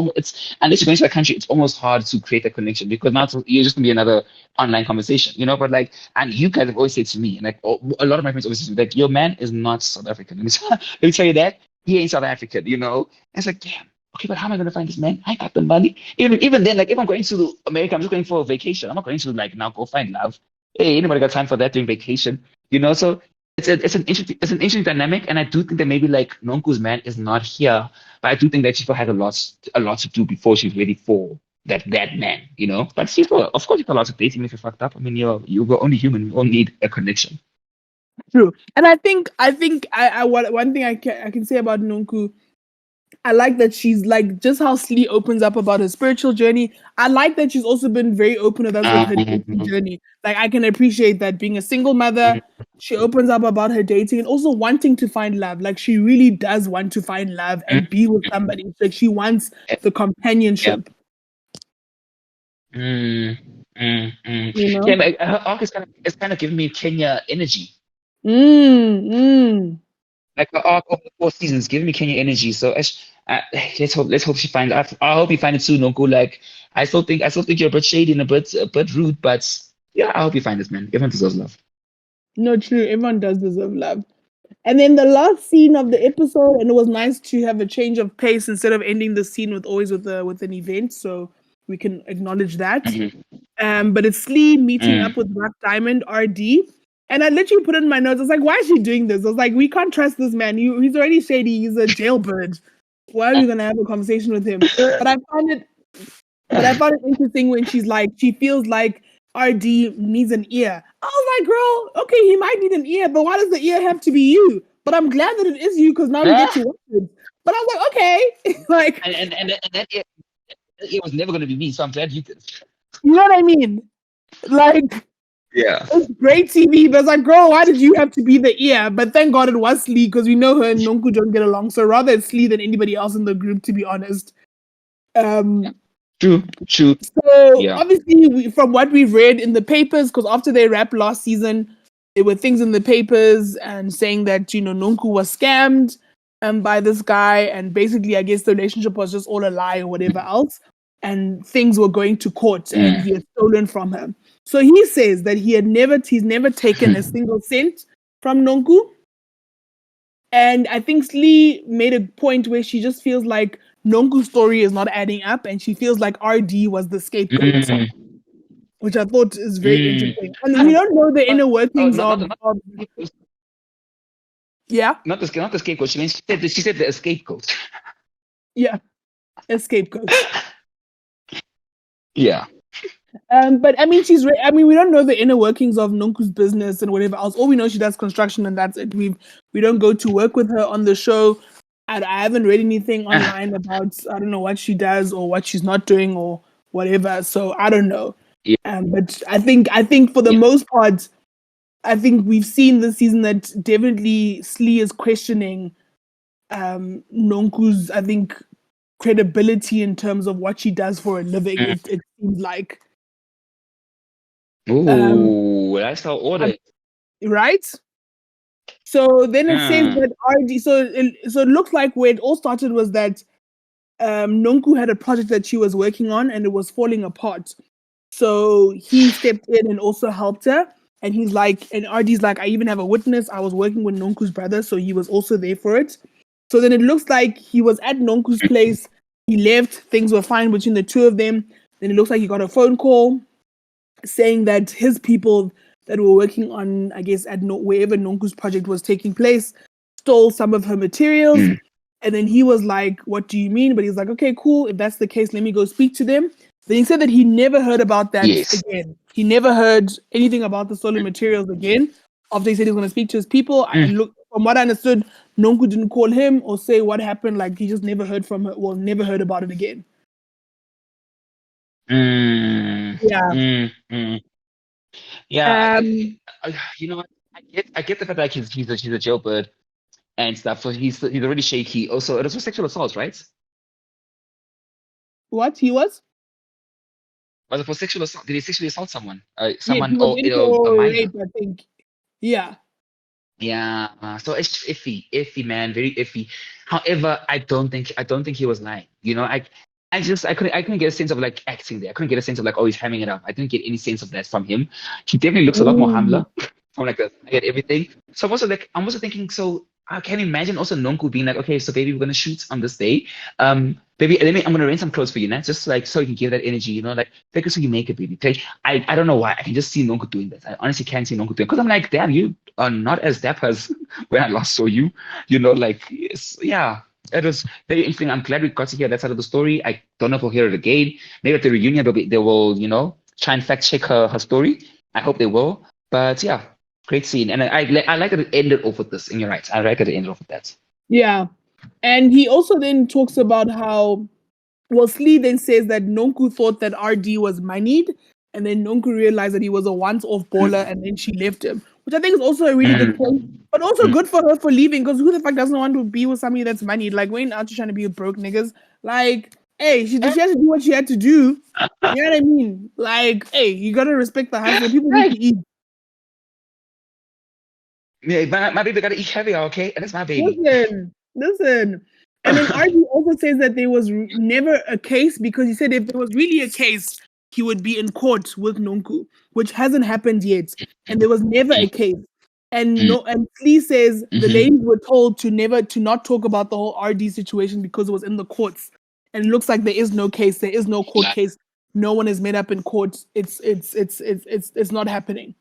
unless you're going to a country, it's almost hard to create a connection because now you're just gonna be another online conversation. But like, and you guys have always said to me, and like a lot of my friends always say to me, like, your man is not South African. Let me tell you that he ain't South African. And it's like, damn. Okay, but how am I gonna find this man? I got the money. Even then, like if I'm going to America, I'm just going for a vacation. I'm not going to like now go find love. Hey, anybody got time for that during vacation? So it's an interesting dynamic, and I do think that maybe like Nonku's man is not here, but I do think that she still has a lot to do before she's ready for that man. But she's still, of course, you got lots of dating if you're fucked up. I mean, you're only human. We all need a connection. True, and I think one thing I can say about Nonku, I like that she's like just how Slee opens up about her spiritual journey. I like that she's also been very open with us with her dating Um, journey. Like I can appreciate that being a single mother, she opens up about her dating and also wanting to find love. Like she really does want to find love and be with somebody. Like she wants the yeah. companionship, Mm, you Yeah, know? but her arc is kind of giving me Kenya energy. Mm. Like the arc of the 4 seasons, giving me Kenya energy. So let's hope she finds. I hope you find it soon, Nonku. Like I still think you're a bit shady and a bit rude, but yeah, I hope you find this man. Everyone deserves love. No, true. Everyone does deserve love. And then the last scene of the episode, and it was nice to have a change of pace instead of ending the scene with an event. So we can acknowledge that. Hmm. But it's Slee meeting up Mm. with Black Diamond RD. And I literally put it in my notes. I was like, why is she doing this? I was like, we can't trust this man. He's already shady. He's a jailbird. Why are we gonna have a conversation with him? But I found it but I found it interesting when she's like, she feels like RD needs an ear. I was like, girl, okay, he might need an ear, but why does the ear have to be you? But I'm glad that it is you because now we get to watch it. But I was like, okay, like, And that it was never gonna be me, so I'm glad you did. you know what I mean? Like, Yeah. it's great TV, but it's like, girl, why did you have to be the ear? But thank God it was Slee because we know her and Nonku don't get along. So rather it's Slee than anybody else in the group, to be honest. Um, True. True. So Yeah. obviously, from what we've read in the papers, because after they wrapped last season, there were things in the papers and saying that Nunku was scammed by this guy, and basically, I guess the relationship was just all a lie or whatever else. and things were going to court and Mm. he had stolen from her. So he says that he's never taken a single cent from Nonku. And I think Slee made a point where she just feels like Nonku's story is not adding up and she feels like RD was the scapegoat, Mm. which I thought is very Mm. interesting. And we don't know the inner Oh, workings of yeah, not the scapegoat. She said the scapegoat. yeah, a scapegoat. Yeah. But I mean, I mean, we don't know the inner workings of Nonku's business and whatever else. All we know, she does construction, and that's it. We don't go to work with her on the show. I haven't read anything online about I don't know what she does or what she's not doing or whatever. So I don't know. Yeah. But I think for the Yeah. most part, I think we've seen this season that definitely Slee is questioning Nonku's, I think, credibility in terms of what she does for a living. Mm. It seems like. Um, Ooh, that's how ordered. right? So then it says Mm. that RD. So it looks like where it all started was that Nonku had a project that she was working on and it was falling apart. So he stepped in and also helped her. And he's like, and RD's like, I even have a witness. I was working with Nonku's brother, so he was also there for it. So then it looks like he was at Nonku's place. He left. Things were fine between the two of them. Then it looks like he got a phone call saying that his people that were working on, I guess, at wherever Nonku's project was taking place, stole some of her materials. Mm. And then he was like, what do you mean? But he's like, okay, cool. If that's the case, let me go speak to them. Then he said that he never heard about that Yes. again. He never heard anything about the stolen materials again. After he said he was going to speak to his people. Mm. And look, from what I understood, Nonku didn't call him or say what happened. Like he just never heard from her. Well, never heard about it again. Mm. Yeah. Mm. Mm. Yeah. Um, You know what? I get the fact that he's a jailbird and stuff. So he's already shaky. Also, it was for sexual assault, right? what he was? Was it for sexual assault? Did he sexually assault someone? Yes, Someone he was or in for a minor? rape, I think. Yeah. Yeah, so it's iffy, man, very iffy. However, I don't think he was lying. I couldn't get a sense of like acting there. I couldn't get a sense of like, oh, he's hamming it up. I didn't get any sense of that from him. He definitely looks a lot more Mm. humbler from like the I get everything. So I'm also thinking, so I can imagine also Nonku being like, okay, so baby, we're gonna shoot on this day. Baby, I'm gonna rent some clothes for you, now, just like so you can give that energy, like take it so you make it, baby. Okay? I don't know why. I can just see Nonku doing that. I honestly can't see Nonku doing it because I'm like, damn, you are not as dapper as when I last saw you. Like yes, yeah. It was very interesting. I'm glad we got to hear that side of the story. I don't know if we'll hear it again. Maybe at the reunion they will, try and fact check her story. I hope they will. But yeah, great scene. And I like that it ended off with this. And you're right. I like that it ended off with that. Yeah. And he also then talks about how, well, Slee then says that Nonku thought that RD was moneyed, and then Nonku realized that he was a once-off baller, and then she left him, which I think is also a really good Mm, point. But also mm. good for her for leaving, because who the fuck doesn't want to be with somebody that's moneyed? Like, when aren't you trying to be with broke niggas? Like, hey, she had to do what she had to do. You know what I mean? Like, hey, you gotta respect the hustle. People need Right. to eat. Yeah, my baby gotta eat heavier, okay? And it's my baby. Listen. And then RD also says that there was never a case because he said if there was really a case, he would be in court with Nonku, which hasn't happened yet. And there was never a case. And Mm, no, and Slee says the mhm. ladies were told to not talk about the whole RD situation because it was in the courts. And it looks like there is no case, there is no court Like, case. No one is made up in court. It's not happening.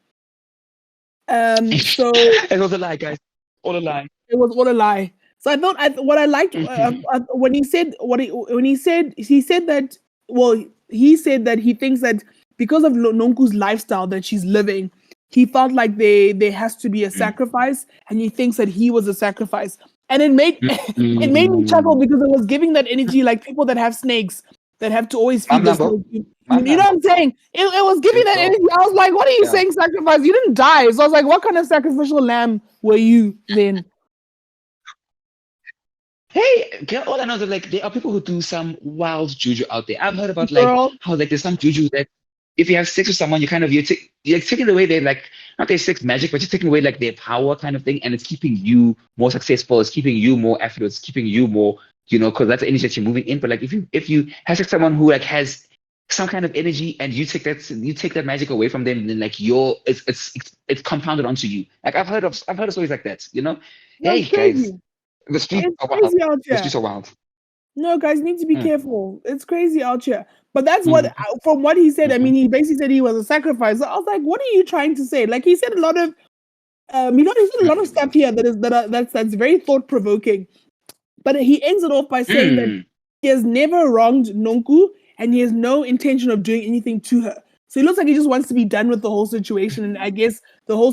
So it was a lie, guys. All a lie. it was all a lie. So I thought what I liked Mhm. when he said he said that, well, he said that he thinks that because of Nonku's lifestyle that she's living, he felt like there has to be a Mm, sacrifice, and he thinks that he was a sacrifice, and it made mm, it made me chuckle mm. because it was giving that energy like people that have snakes that have to always feed Mam the Lambo. snake. Mam You know what Lambo. I'm saying? It was giving Let's that go. energy. I was like, what are you Yeah. saying, sacrifice? You didn't die. So I was like, what kind of sacrificial lamb were you then? Hey, girl, all I know is that like there are people who do some wild juju out there. I've heard about like Girl, how like there's some juju that if you have sex with someone, you're taking away their like not their sex magic, but you're taking away like their power kind of thing, and it's keeping you more successful, it's keeping you more affluent, it's keeping you more because that's the energy that you're moving in. But like if you have like someone who like has some kind of energy and you take that magic away from them, then like it's compounded onto you. Like I've heard of stories like that. No, Hey it's guys, crazy. the streets It's are wild. crazy out The here. streets are wild. No, guys, need to be Mm, careful. It's crazy out here. But that's what, mm, from what he said. I mhm, mean, he basically said he was a sacrifice. So I was like, what are you trying to say? Like he said a lot of, he said a lot of stuff here that's very thought provoking. But he ends it off by saying that mm, he has never wronged Nonku and he has no intention of doing anything to her. So it looks like he just wants to be done with the whole situation. And I guess the whole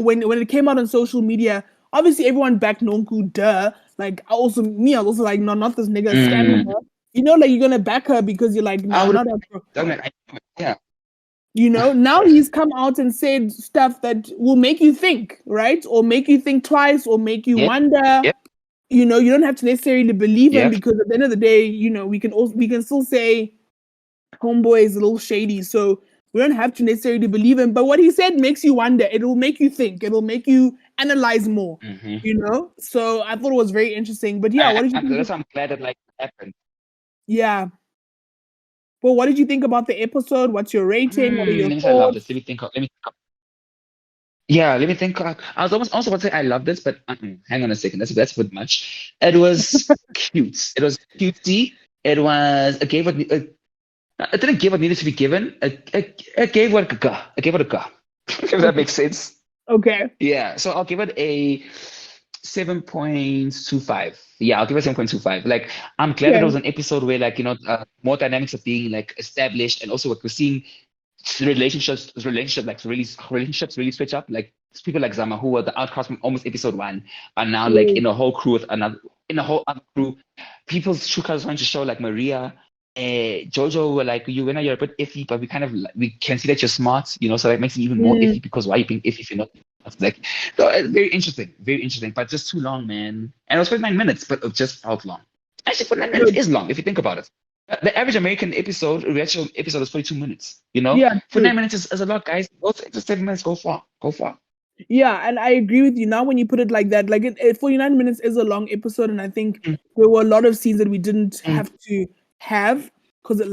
when it came out on social media, obviously everyone backed Nonku, duh. Like I was also like, no, not this nigga scamming mm. her. Like you're gonna back her because you're like, I nah, would not her. have done it. Yeah. Now he's come out and said stuff that will make you think, right? Or make you think twice, or make you Yep. wonder. Yep. You don't have to necessarily believe him, Yep. because at the end of the day, we can still say homeboy is a little shady. So we don't have to necessarily believe him. But what he said makes you wonder. It will make you think. It will make you analyze more. Hmm. So I thought it was very interesting. But yeah, what did you think? That's why I'm glad that like happened. Yeah. Well, what did you think about the episode? What's your rating? What are your Let me say I love thoughts? this. Let me think. Let me. Yeah, let me think. I was almost also about to say I love this, but hang on a second. That's a bit much. It was cute. It was cutesy. It gave what it didn't give what needed to be given. It gave what it got. It gave what it got. If that Okay. makes sense. Okay. Yeah. So I'll give it a 7.25. Yeah, I'll give it 7.25. Like, I'm glad that it Okay. was an episode where, like, more dynamics are being like established, and also like we're seeing relationships really switch up. Like people like Zama, who were the outcasts from almost episode one, are now like Yes. in a whole crew with another, in a whole other crew. People's true colors trying to show, like Maria, Jojo were like, you're a bit iffy, but we kind of we can see that you're smart, so that makes it even more Mm, iffy, because why are you being iffy if you're not? It's like, so very interesting, but just too long, man. And it was 49 minutes, but it just felt long. Actually, 49 minutes good. is long if you think about it. The average American reaction episode is 42 minutes. Yeah, For true. 9 minutes is a lot, guys. Go 6 to 7 minutes, go far. Go far. Yeah, and I agree with you. Now, when you put it like that, like 49 minutes is a long episode, and I think Mm, there were a lot of scenes that we didn't mm. have to have, because Oh,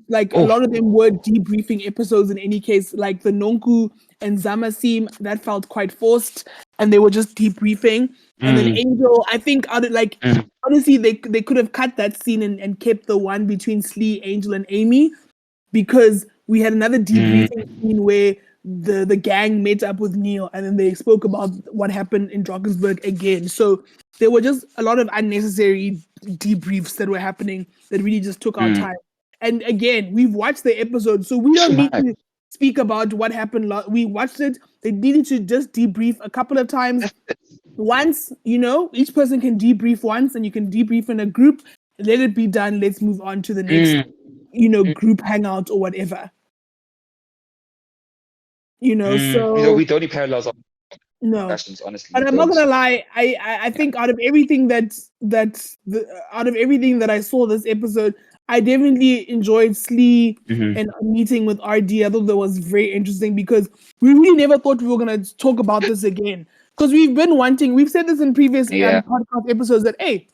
like a oh. lot of them were debriefing episodes. In any case, like the Nonku and Zama scene, that felt quite forced, and they were just debriefing. And then Mm, Angel, I think, mm, honestly, they could have cut that scene and kept the one between Slee, Angel, and Amy, because we had another debriefing mm, scene where the gang met up with Neil, and then they spoke about what happened in Drakensberg again. So there were just a lot of unnecessary debriefs that were happening that really just took our mm. time. And again, we've watched the episode, so we Too don't need much. to speak about what happened. We watched it. They needed to just debrief a couple of times. Once, each person can debrief once, and you can debrief in a group. Let it be done. Let's move on to the next, Mm, mm, group hangout or whatever. mm. So We don't need parallels of no. discussions, honestly. We But I'm not don't. gonna lie. I Yeah. think out of everything out of everything that I saw this episode, I definitely enjoyed Slee Hmm. and meeting with RD. I thought that was very interesting, because we really never thought we were gonna talk about this again. Because we've said this in previous Yeah. podcast episodes, that hey,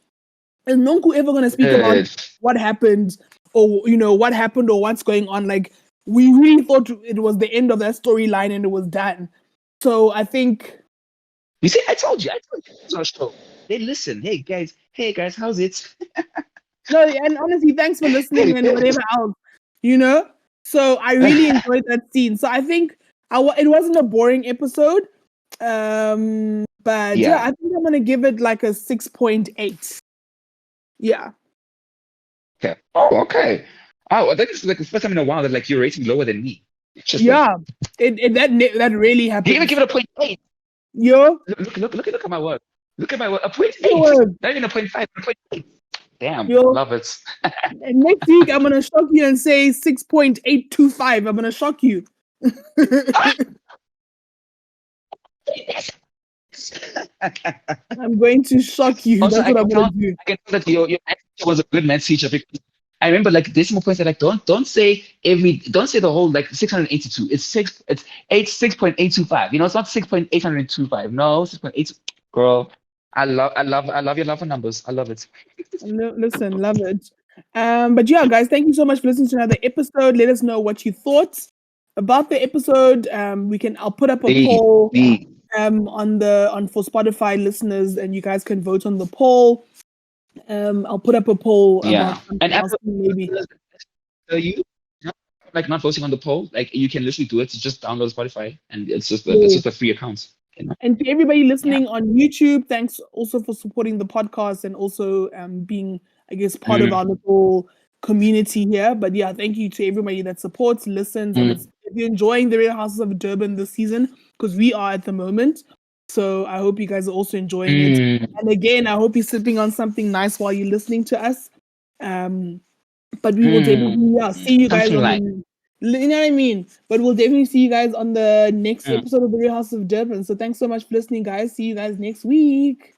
is Nonku ever gonna speak about Good. what happened, or what happened, or what's going on? Like, we really thought it was the end of that storyline and it was done. So I think, You see, I told you. I told you. It's our show. They listen. Hey guys, how's it? no, and honestly, thanks for listening and They whatever listen. else, you know. So I really enjoyed that scene. So I think it wasn't a boring episode. But yeah, Yeah. I think I'm gonna give it like a 6.8. Yeah. Okay. Oh, okay. Oh, I think it's like the first time in a while that like you're rating lower than me. Interesting. Yeah. That really You even happens. give it a point eight. Yo, Look at my work. Look at my work. A point eight. yo, Not even a point five, a point eight. Damn. yo. Love it. And next week I'm gonna shock you and say 6.825. I'm gonna shock you. I'm going to shock you. Also, That's what I'm gonna do. I can tell that your math teacher was a good math teacher, because I remember like decimal points are like don't say the whole like 682. It's 6.825. It's not 6.825. No, 6.8, girl. I love your love for numbers. I love it. Listen, love it. But yeah, guys, thank you so much for listening to another episode. Let us know what you thought about the episode. I'll put up a B poll B. on for Spotify listeners, and you guys can vote on the poll. I'll put up a poll about Yeah. And something else Apple, maybe. you like not posting on the poll, like you can literally do it. Just download Spotify, and it's Yeah. just a free account. And to everybody Yeah. listening on YouTube, thanks also for supporting the podcast and also being, I guess, part of Mm, our little community here. But yeah, thank you to everybody that supports, listens, and mm, if you're enjoying the Real Houses of Durban this season, because we are at the moment. So I hope you guys are also enjoying it. mm, And again, I hope you're sipping on something nice while you're listening to us. But we will definitely see you guys something on like. the, you know what I mean? But we'll definitely see you guys on the next Mm. episode of the Real House of Durban. So thanks so much for listening, guys. See you guys next week.